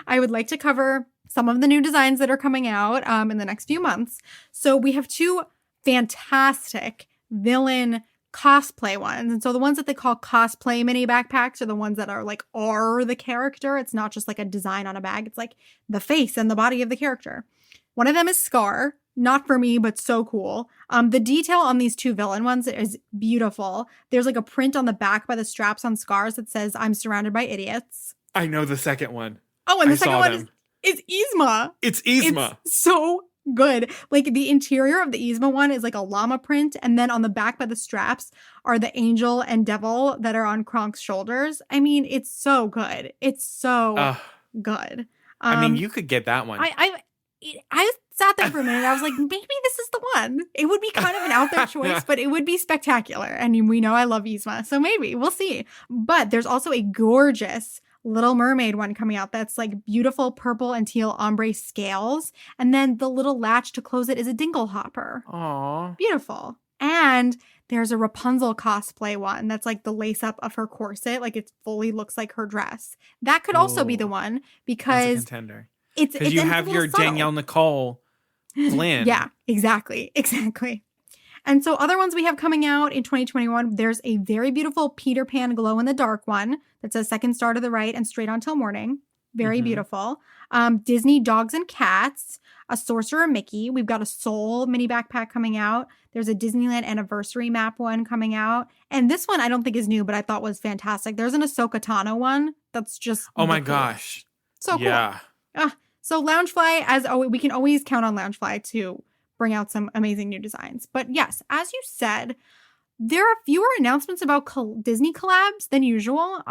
I would like to cover some of the new designs that are coming out in the next few months. So we have 2 fantastic villain cosplay ones. And so the ones that they call cosplay mini backpacks are the ones that are like the character. It's not just like a design on a bag. It's like the face and the body of the character. One of them is Scar. Not for me, but so cool. The detail on these 2 villain ones is beautiful. There's like a print on the back by the straps on Scars that says, "I'm surrounded by idiots." I know the second one. Oh, and the second one is Yzma. It's Yzma. It's so good. Like, the interior of the Yzma one is like a llama print, and then on the back by the straps are the angel and devil that are on Kronk's shoulders. I mean, it's so good. It's so good. I mean, you could get that one. I sat there for a minute. I was like, maybe this is the one. It would be kind of an out there choice, but it would be spectacular. And we know I love Yzma, so maybe we'll see. But there's also a gorgeous Little Mermaid one coming out that's like beautiful purple and teal ombre scales. And then the little latch to close it is a dingle hopper. Aww. Beautiful. And there's a Rapunzel cosplay one that's like the lace up of her corset. Like, it fully looks like her dress. That could also be the one because that's a contender. It's you have your subtle. Danielle Nicole Flynn. Yeah, exactly. And so other ones we have coming out in 2021, there's a very beautiful Peter Pan glow in the dark one that says "Second Star to the right and straight on till morning." Very Mhm. beautiful. Disney Dogs and Cats, a Sorcerer Mickey. We've got a Soul mini backpack coming out. There's a Disneyland Anniversary Map one coming out. And this one I don't think is new, but I thought was fantastic. There's an Ahsoka Tano one that's just Oh my the coolest. gosh. So cool. Yeah. So Loungefly, as always, we can always count on Loungefly to bring out some amazing new designs. But yes, as you said, there are fewer announcements about Disney collabs than usual.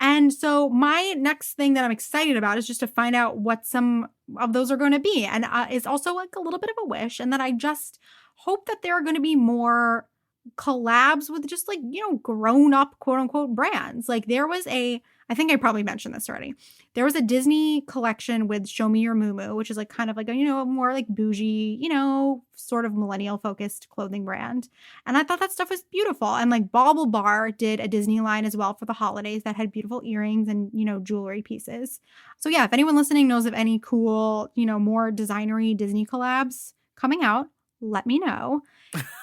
And so my next thing that I'm excited about is just to find out what some of those are going to be. And it's also like a little bit of a wish. And that I just hope that there are going to be more collabs with just like, grown up quote unquote brands. Like there was I think I probably mentioned this already. There was a Disney collection with Show Me Your Moo, which is like kind of like a, more like bougie, sort of millennial focused clothing brand. And I thought that stuff was beautiful. And like Bauble Bar did a Disney line as well for the holidays that had beautiful earrings and, jewelry pieces. So yeah, if anyone listening knows of any cool, more designery Disney collabs coming out, let me know.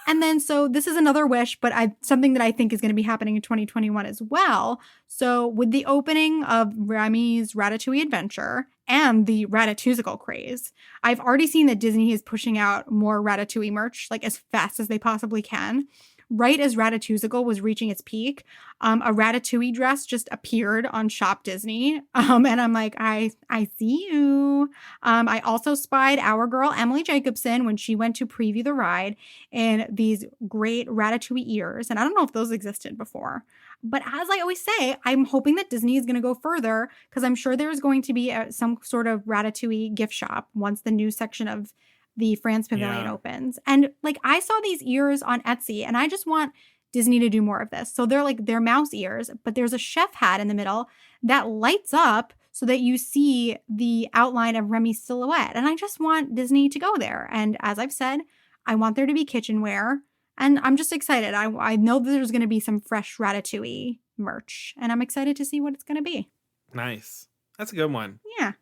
And then, so this is another wish, but something that I think is going to be happening in 2021 as well. So with the opening of Remy's Ratatouille Adventure and the Ratatouille craze, I've already seen that Disney is pushing out more Ratatouille merch, like as fast as they possibly can. Right as Ratatouille was reaching its peak, a Ratatouille dress just appeared on Shop Disney. And I'm like, I see you. I also spied our girl, Emily Jacobson, when she went to preview the ride in these great Ratatouille ears. And I don't know if those existed before. But as I always say, I'm hoping that Disney is going to go further because I'm sure there's going to be some sort of Ratatouille gift shop once the new section of the France Pavilion opens. And like I saw these ears on Etsy and I just want Disney to do more of this. So they're mouse ears, but there's a chef hat in the middle that lights up so that you see the outline of Remy's silhouette. And I just want Disney to go there. And as I've said, I want there to be kitchenware. And I'm just excited. I know that there's going to be some fresh Ratatouille merch. And I'm excited to see what it's going to be. Nice. That's a good one. Yeah.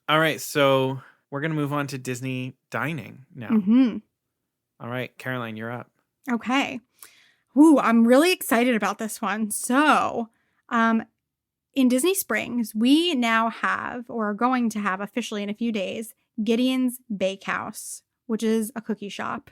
All right. So we're going to move on to Disney dining now. Mm-hmm. All right. Caroline, you're up. Okay. Ooh, I'm really excited about this one. So, in Disney Springs, we now have, or are going to have officially in a few days, Gideon's Bakehouse, which is a cookie shop.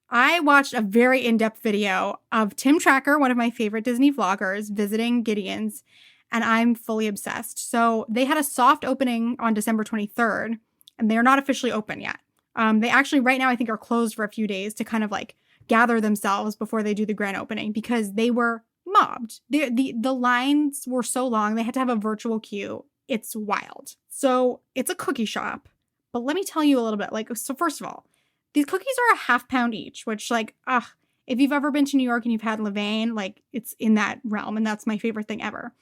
I watched a very in-depth video of Tim Tracker, one of my favorite Disney vloggers, visiting Gideon's, and I'm fully obsessed. So they had a soft opening on December 23rd, and they're not officially open yet. They actually, right now, I think are closed for a few days to kind of like gather themselves before they do the grand opening because they were mobbed. The lines were so long, they had to have a virtual queue. It's wild. So it's a cookie shop, but let me tell you a little bit. So first of all, these cookies are a ½ pound each, which if you've ever been to New York and you've had Levain, it's in that realm, and that's my favorite thing ever.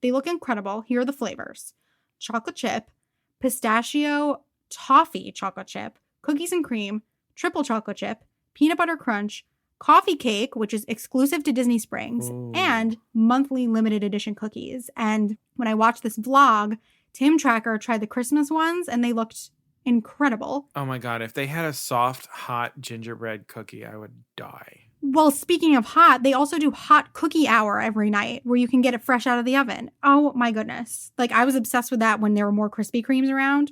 They look incredible. Here are the flavors: chocolate chip, pistachio toffee chocolate chip, cookies and cream, triple chocolate chip, peanut butter crunch, coffee cake, which is exclusive to Disney Springs, and monthly limited edition cookies. And when I watched this vlog, Tim Tracker tried the Christmas ones, and they looked incredible. Oh my God. If they had a soft, hot gingerbread cookie, I would die. Well, speaking of hot, they also do hot cookie hour every night where you can get it fresh out of the oven. Oh my goodness. I was obsessed with that when there were more Krispy Kremes around.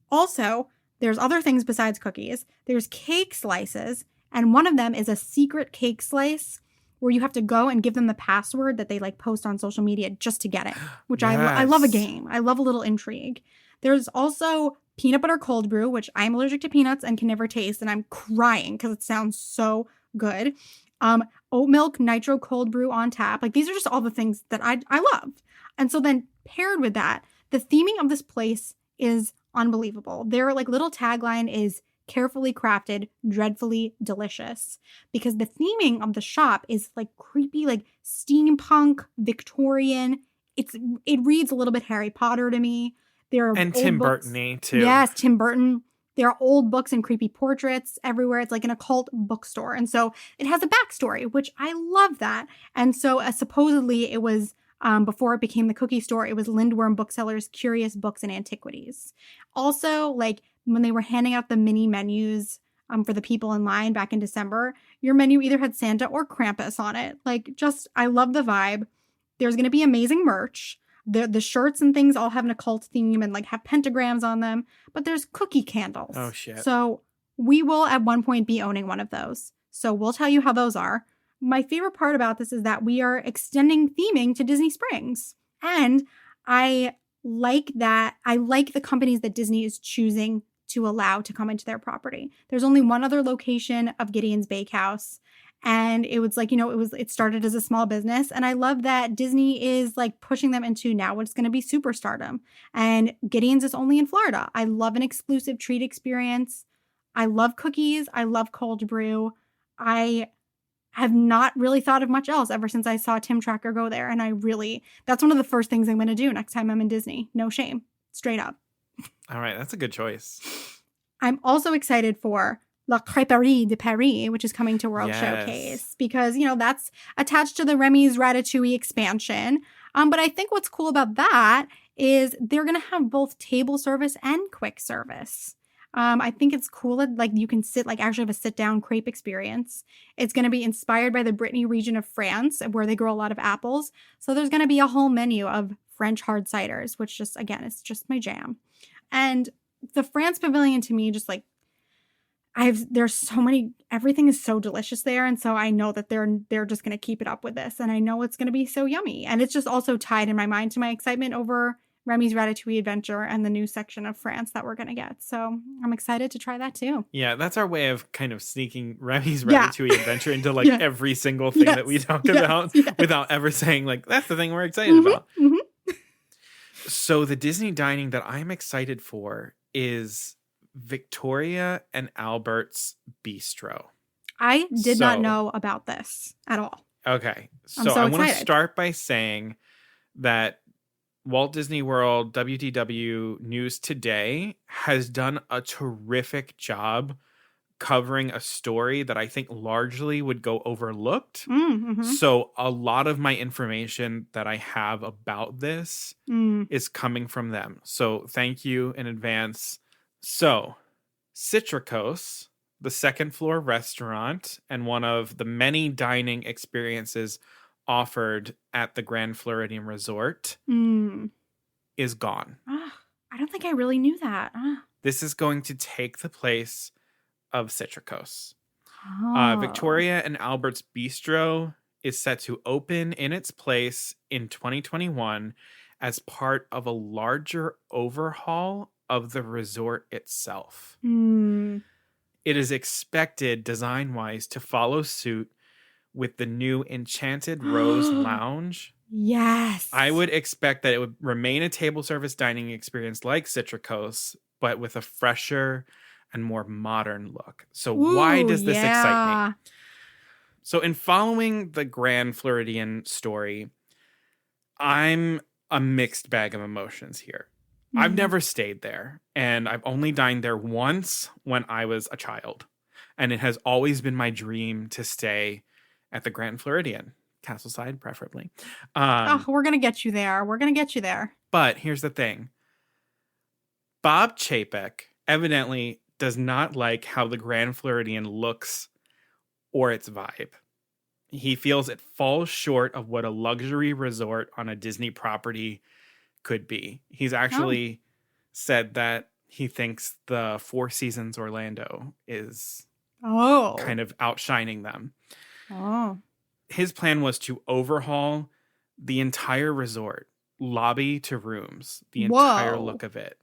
Also, there's other things besides cookies. There's cake slices, and one of them is a secret cake slice where you have to go and give them the password that they post on social media just to get it, which Yes. I love a game. I love a little intrigue. There's also peanut butter cold brew, which I'm allergic to peanuts and can never taste, and I'm crying because it sounds so good. Oat milk nitro cold brew on tap. These are just all the things that I love. And so then paired with that, the theming of this place is unbelievable. Their little tagline is carefully crafted, dreadfully delicious, because the theming of the shop is creepy, steampunk, Victorian. It reads a little bit Harry Potter to me. And Tim Burton-y too. Yes, Tim Burton. There are old books and creepy portraits everywhere. It's like an occult bookstore. And so it has a backstory, which I love that. And so supposedly it was, before it became the cookie store, it was Lindworm Booksellers' Curious Books and Antiquities. Also, when they were handing out the mini menus for the people in line back in December, your menu either had Santa or Krampus on it. I love the vibe. There's going to be amazing merch. The shirts and things all have an occult theme and like have pentagrams on them, but there's cookie candles. Oh, shit. So we will at one point be owning one of those. So we'll tell you how those are. My favorite part about this is that we are extending theming to Disney Springs. And I like that. I like the companies that Disney is choosing to allow to come into their property. There's only one other location of Gideon's Bakehouse. And it was like, it started as a small business. And I love that Disney is like pushing them into now what's going to be superstardom. And Gideon's is only in Florida. I love an exclusive treat experience. I love cookies. I love cold brew. I have not really thought of much else ever since I saw Tim Tracker go there. And that's one of the first things I'm going to do next time I'm in Disney. No shame. Straight up. All right. That's a good choice. I'm also excited for La Crêperie de Paris, which is coming to World Showcase, because, that's attached to the Remy's Ratatouille expansion. But I think what's cool about that is they're going to have both table service and quick service. I think it's cool that like you can actually have a sit-down crepe experience. It's going to be inspired by the Brittany region of France, where they grow a lot of apples. So there's going to be a whole menu of French hard ciders, which it's just my jam. And the France Pavilion to me, just like, there's so many, everything is so delicious there. And so I know that they're just going to keep it up with this. And I know it's going to be so yummy. And it's just also tied in my mind to my excitement over Remy's Ratatouille Adventure and the new section of France that we're going to get. So I'm excited to try that too. Yeah, that's our way of kind of sneaking Remy's Ratatouille Adventure into like every single thing that we talk about without ever saying like, that's the thing we're excited about. Mm-hmm. So the Disney dining that I'm excited for is Victoria and Albert's Bistro. I did not know about this at all. Okay. So I want to start by saying that Walt Disney World WDW News Today has done a terrific job covering a story that I think largely would go overlooked. Mm-hmm. So a lot of my information that I have about this is coming from them. So thank you in advance. So, Citricos, the second floor restaurant and one of the many dining experiences offered at the Grand Floridian Resort, is gone. I don't think I really knew that. This is going to take the place of Citricos. Victoria and Albert's Bistro is set to open in its place in 2021 as part of a larger overhaul of the resort itself. It is expected, design-wise, to follow suit with the new Enchanted Rose Lounge. Yes. I would expect that it would remain a table service dining experience like Citricos, but with a fresher and more modern look. So why does this excite me? So in following the Grand Floridian story, I'm a mixed bag of emotions here. I've never stayed there, and I've only dined there once when I was a child. And it has always been my dream to stay at the Grand Floridian, Castleside preferably. We're going to get you there. We're going to get you there. But here's the thing. Bob Chapek evidently does not like how the Grand Floridian looks or its vibe. He feels it falls short of what a luxury resort on a Disney property could be. He's actually said that he thinks the Four Seasons Orlando is kind of outshining them. His plan was to overhaul the entire resort, lobby to rooms, the entire look of it.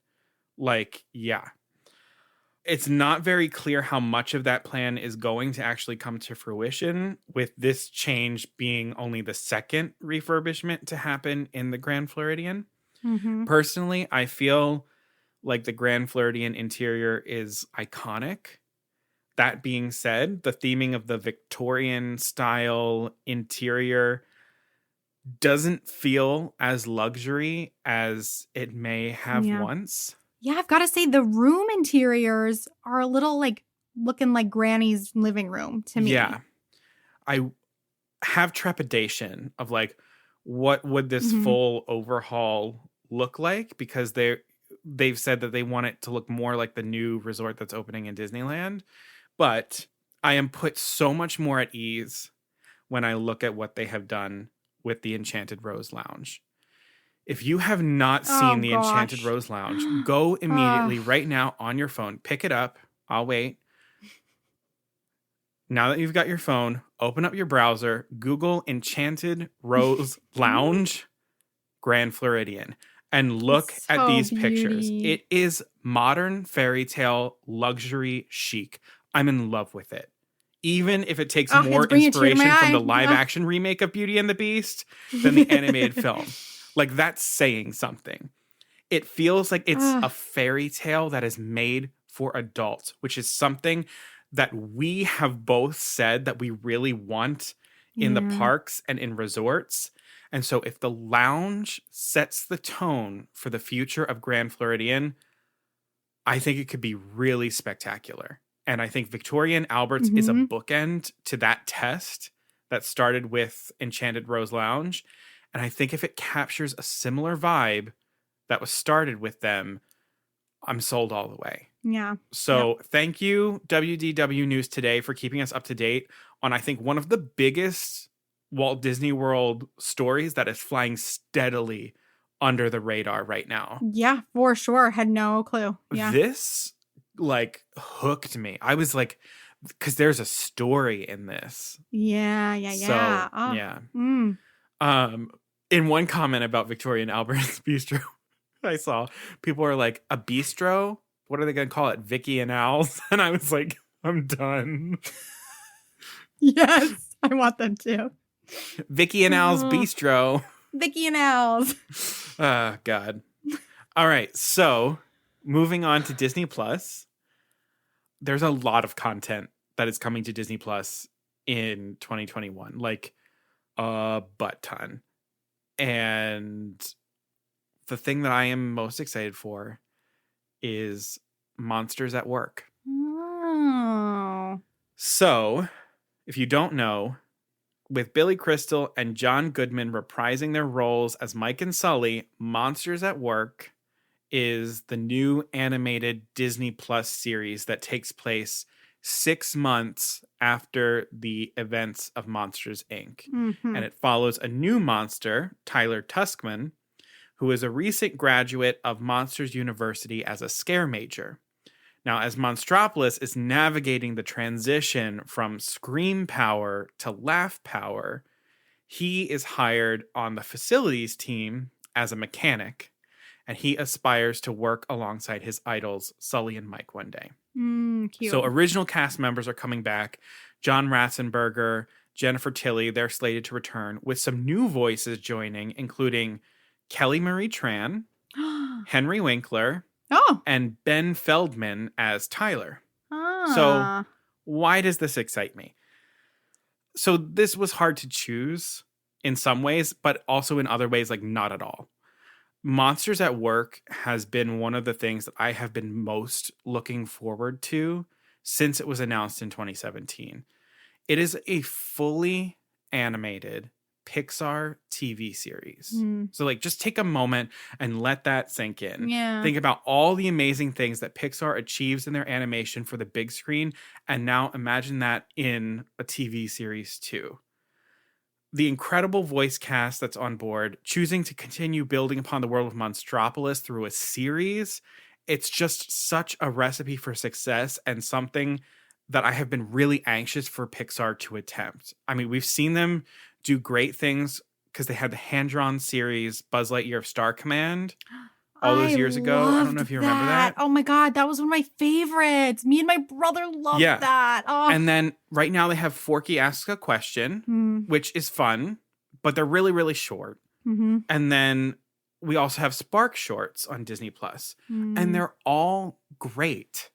It's not very clear how much of that plan is going to actually come to fruition, with this change being only the second refurbishment to happen in the Grand Floridian. Personally, I feel like the Grand Floridian interior is iconic. That being said, the theming of the Victorian style interior doesn't feel as luxury as it may have once. Yeah, I've got to say the room interiors are a little like looking like Granny's living room to me. Yeah. I have trepidation of like, what would this full overhaul look like? Because they've said that they want it to look more like the new resort that's opening in Disneyland. But I am put so much more at ease when I look at what they have done with the Enchanted Rose Lounge. If you have not Oh, seen the Enchanted gosh. Rose Lounge, go immediately right now on your phone. Pick it up. I'll wait. Now that you've got your phone, open up your browser, Google Enchanted Rose Lounge, Grand Floridian, and look It's at so these pictures. beauty. It is modern fairy tale luxury chic. I'm in love with it. Even if it takes Oh, more it's bringing a tear to my inspiration from the eye. live Oh. action remake of Beauty and the Beast than the animated film. Like, that's saying something. It feels like it's a fairy tale that is made for adults, which is something that we have both said that we really want in the Yeah. parks and in resorts. And so if the lounge sets the tone for the future of Grand Floridian, I think it could be really spectacular. And I think Victoria and Albert's is a bookend to that test that started with Enchanted Rose Lounge. And I think if it captures a similar vibe that was started with them, I'm sold all the way. Yeah. So thank you, WDW News Today, for keeping us up to date on, I think, one of the biggest Walt Disney World stories that is flying steadily under the radar right now. Yeah, for sure. Had no clue. Yeah. This, like, hooked me. I was like, because there's a story in this. Yeah. So, yeah. Mm. In one comment about Victoria and Albert's Bistro, I saw people are like, a bistro? What are they going to call it? Vicky and Al's? And I was like, I'm done. Yes, I want them to. Vicky and Al's Bistro. Vicky and Al's. Oh, God. All right. So moving on to Disney Plus. There's a lot of content that is coming to Disney Plus in 2021. Like a butt ton. And the thing that I am most excited for is Monsters at Work. Oh. So, if you don't know, with Billy Crystal and John Goodman reprising their roles as Mike and Sully, Monsters at Work is the new animated Disney Plus series that takes place 6 months after the events of Monsters, Inc. Mm-hmm. And it follows a new monster, Tyler Tuskman, who is a recent graduate of Monsters University as a scare major. Now, as Monstropolis is navigating the transition from scream power to laugh power, he is hired on the facilities team as a mechanic, and he aspires to work alongside his idols, Sully and Mike, one day. Cute. So original cast members are coming back. John Ratzenberger, Jennifer Tilly, they're slated to return, with some new voices joining, including Kelly Marie Tran, Henry Winkler, and Ben Feldman as Tyler. So why does this excite me? So this was hard to choose in some ways, but also in other ways, like not at all. Monsters at Work has been one of the things that I have been most looking forward to since it was announced in 2017. It is a fully animated Pixar TV series. So like just take a moment and let that sink in. Yeah. Think about all the amazing things that Pixar achieves in their animation for the big screen, and now imagine that in a TV series too. The incredible voice cast that's on board, choosing to continue building upon the world of Monstropolis through a series, it's just such a recipe for success and something that I have been really anxious for Pixar to attempt. I mean, we've seen them do great things because they had the hand-drawn series Buzz Lightyear of Star Command all those years ago. I don't know if you remember that. Oh my God, that was one of my favorites. Me and my brother loved that. Oh. And then right now they have Forky Asks a Question, which is fun, but they're really, really short. And then we also have Spark Shorts on Disney Plus, and they're all great.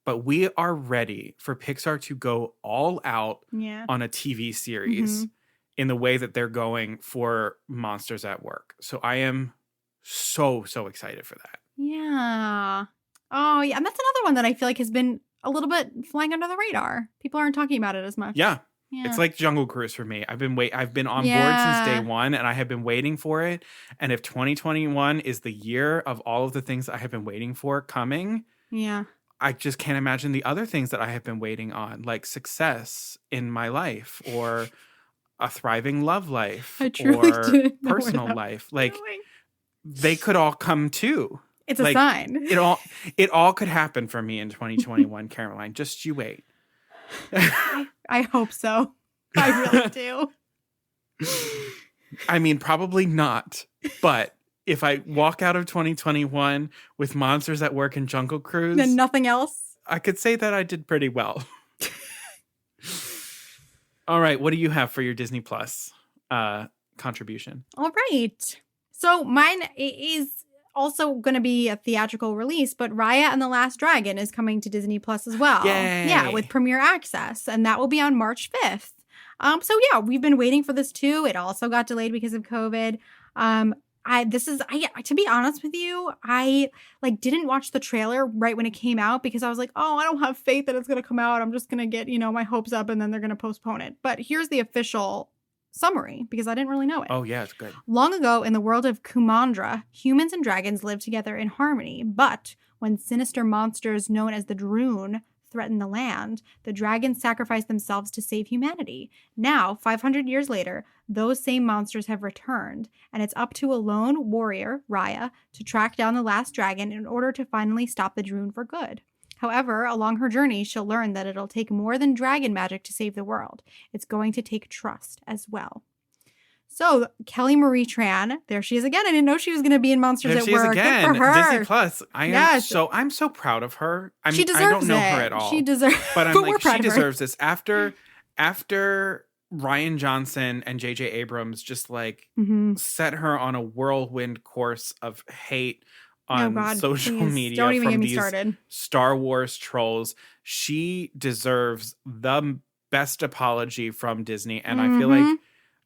But we are ready for Pixar to go all out on a TV series in the way that they're going for Monsters at Work. So I am so excited for that. Yeah. Oh, yeah. And that's another one that I feel like has been a little bit flying under the radar. People aren't talking about it as much. Yeah. It's like Jungle Cruise for me. I've been on board since day one, and I have been waiting for it. And if 2021 is the year of all of the things I have been waiting for coming, I just can't imagine the other things that I have been waiting on, like success in my life or a thriving love life or personal life. Like, they could all come too. It's a sign. It all could happen for me in 2021, Caroline. Just you wait. I hope so. I really do. I mean, probably not. But if I walk out of 2021 with Monsters at Work and Jungle Cruise, And nothing else. I could say that I did pretty well. All right. What do you have for your Disney Plus contribution? All right. So mine is also going to be a theatrical release, but Raya and the Last Dragon is coming to Disney Plus as well. Yay. Yeah, with premiere access, and that will be on March 5th. So yeah, we've been waiting for this too. It also got delayed because of COVID. To be honest with you, I didn't watch the trailer right when it came out because I was like, oh, I don't have faith that it's going to come out. I'm just going to get, my hopes up and then they're going to postpone it. But here's the official summary because I didn't really know it. Oh, yeah, it's good. Long ago in the world of Kumandra, humans and dragons lived together in harmony. But when sinister monsters known as the Droon threatened the land, the dragons sacrificed themselves to save humanity. Now, 500 years later, those same monsters have returned, and it's up to a lone warrior, Raya, to track down the last dragon in order to finally stop the Droon for good. However, along her journey, she'll learn that it'll take more than dragon magic to save the world. It's going to take trust as well. So, Kelly Marie Tran, there she is again. I didn't know she was going to be in Monsters there at she Work. Is again. Good for her. Disney Plus. I'm so proud of her. I mean, she deserves I don't know it. her at all. She deserves but I'm but like, she of her. deserves this. After Ryan Johnson and J.J. Abrams just set her on a whirlwind course of hate on social media don't even from get me these started. Star Wars trolls. She deserves the best apology from Disney, and I feel like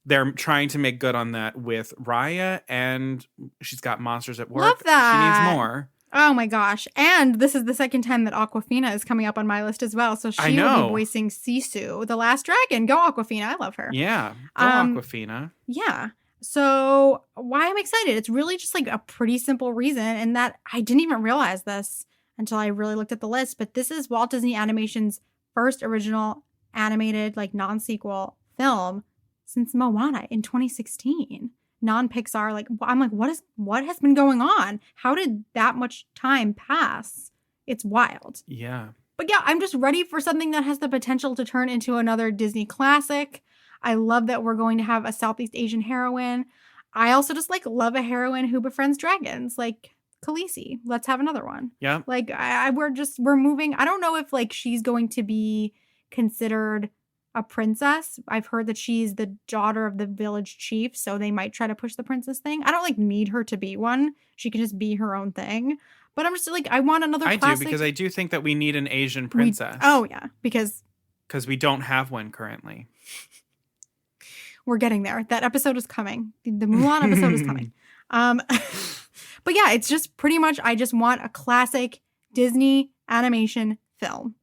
they're trying to make good on that with Raya, and she's got Monsters at Work. Love that. She needs more. Oh my gosh. And this is the second time that Awkwafina is coming up on my list as well. So she will be voicing Sisu, the last dragon. Go Awkwafina. I love her. Yeah. Go Awkwafina. Yeah. So why I'm excited? It's really just a pretty simple reason. And that I didn't even realize this until I really looked at the list. But this is Walt Disney Animation's first original animated, non-sequel film since Moana in 2016. Non-Pixar, I'm like, what has been going on? How did that much time pass? It's wild. Yeah. But yeah, I'm just ready for something that has the potential to turn into another Disney classic. I love that we're going to have a Southeast Asian heroine. I also just love a heroine who befriends dragons, like Khaleesi. Let's have another one. Yeah. We're moving. I don't know if she's going to be considered a princess. I've heard that she's the daughter of the village chief, so they might try to push the princess thing. I don't need her to be one. She can just be her own thing. But I'm just I want another classic. I do, because I do think that we need an Asian princess. Because we don't have one currently. We're getting there. That episode is coming. The Mulan episode is coming. But yeah, it's just pretty much I just want a classic Disney animation film.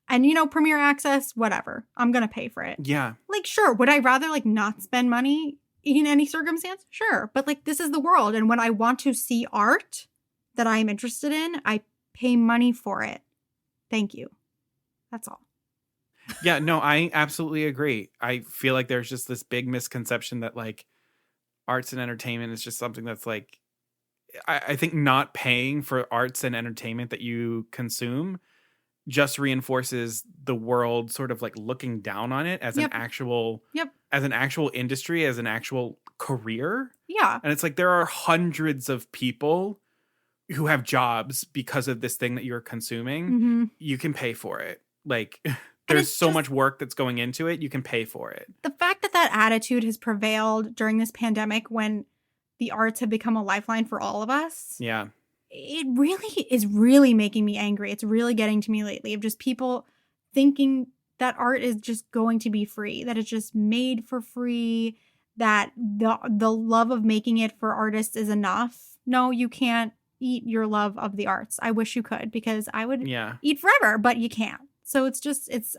And, premiere access, whatever. I'm going to pay for it. Yeah. Sure. Would I rather, not spend money in any circumstance? Sure. But, this is the world. And when I want to see art that I'm interested in, I pay money for it. Thank you. That's all. Yeah, no, I absolutely agree. I feel like there's just this big misconception that, arts and entertainment is just something that's, I think not paying for arts and entertainment that you consume just reinforces the world sort of looking down on it as an actual industry, as an actual career. Yeah. And it's there are hundreds of people who have jobs because of this thing that you're consuming. Mm-hmm. You can pay for it. There's so much work that's going into it. You can pay for it. The fact that attitude has prevailed during this pandemic when the arts have become a lifeline for all of us. Yeah. It really is really making me angry. It's really getting to me lately of just people thinking that art is just going to be free, that it's just made for free, that the love of making it for artists is enough. No, you can't eat your love of the arts. I wish you could, because I would eat forever, but you can't. So it's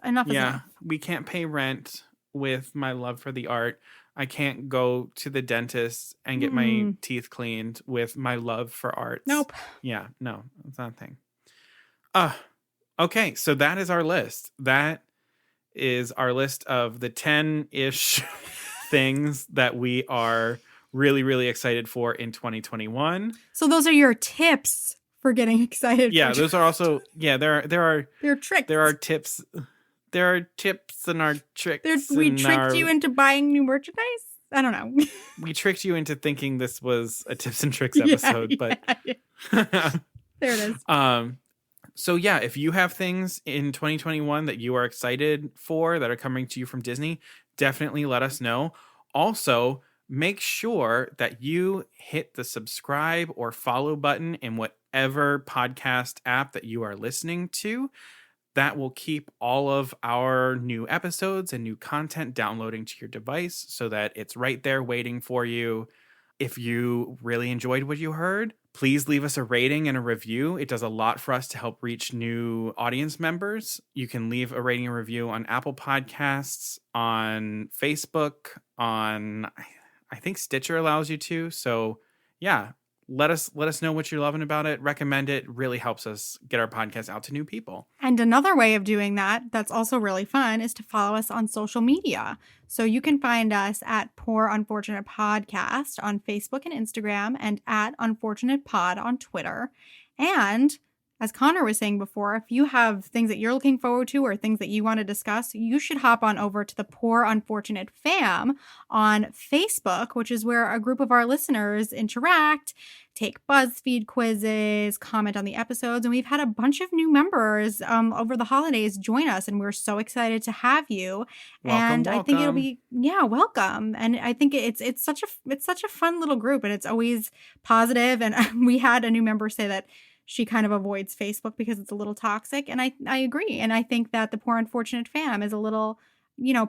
enough is enough. We can't pay rent with my love for the art. I can't go to the dentist and get my teeth cleaned with my love for arts. Nope. Yeah, no, that's not a thing. Okay, so that is our list. That is our list of the 10-ish things that we are really, really excited for in 2021. So those are your tips for getting excited. Yeah, for those are also there are they're tricks. there are tips. There are tips and our tricks. We tricked you into buying new merchandise. I don't know. We tricked you into thinking this was a tips and tricks episode, but there it is. So yeah, if you have things in 2021 that you are excited for that are coming to you from Disney, definitely let us know. Also, make sure that you hit the subscribe or follow button in whatever podcast app that you are listening to. That will keep all of our new episodes and new content downloading to your device so that it's right there waiting for you. If you really enjoyed what you heard, please leave us a rating and a review. It does a lot for us to help reach new audience members. You can leave a rating and review on Apple Podcasts, on Facebook, on I think Stitcher allows you to. So yeah, let us know what you're loving about it. Recommend it. Really helps us get our podcast out to new people. And another way of doing that that's also really fun is to follow us on social media. So you can find us at Poor Unfortunate Podcast on Facebook and Instagram, and at Unfortunate Pod on Twitter. And as Connor was saying before, if you have things that you're looking forward to or things that you want to discuss, you should hop on over to the Poor Unfortunate Fam on Facebook, which is where a group of our listeners interact, take BuzzFeed quizzes, comment on the episodes. And we've had a bunch of new members over the holidays join us, and we're so excited to have you. Welcome. I think it'll be, welcome. And I think it's such a fun little group, and it's always positive. And we had a new member say that she kind of avoids Facebook because it's a little toxic. And I agree. And I think that the Poor Unfortunate Fam is a little,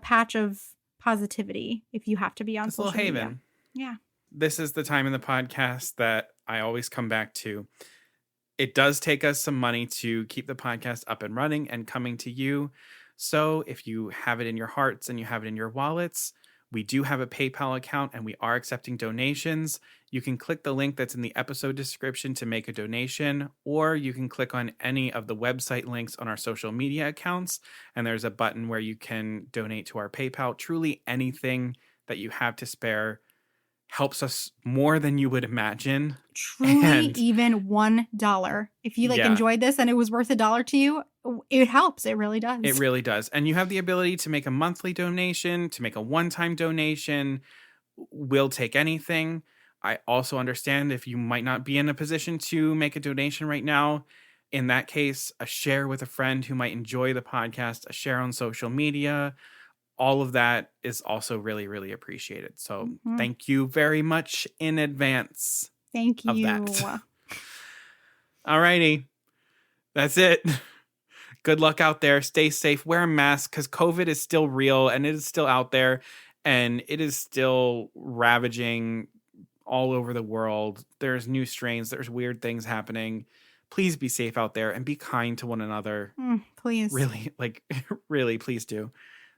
patch of positivity if you have to be on social media. Haven. Yeah. This is the time in the podcast that I always come back to. It does take us some money to keep the podcast up and running and coming to you. So if you have it in your hearts and you have it in your wallets, we do have a PayPal account and we are accepting donations. You can click the link that's in the episode description to make a donation, or you can click on any of the website links on our social media accounts, and there's a button where you can donate to our PayPal. Truly anything that you have to spare helps us more than you would imagine. Truly, even $1. If you enjoyed this and it was worth $1 to you, it helps. It really does. It really does. And you have the ability to make a monthly donation, to make a one-time donation. We'll take anything. I also understand if you might not be in a position to make a donation right now. In that case, a share with a friend who might enjoy the podcast, a share on social media, all of that is also really, really appreciated. So Thank you very much in advance. Thank you. Of that. All righty. That's it. Good luck out there. Stay safe. Wear a mask because COVID is still real and it is still out there and it is still ravaging all over the world. There's new strains. There's weird things happening. Please be safe out there and be kind to one another. Please. Really, really, please do.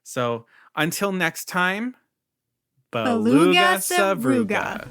So until next time, Beluga Savruga.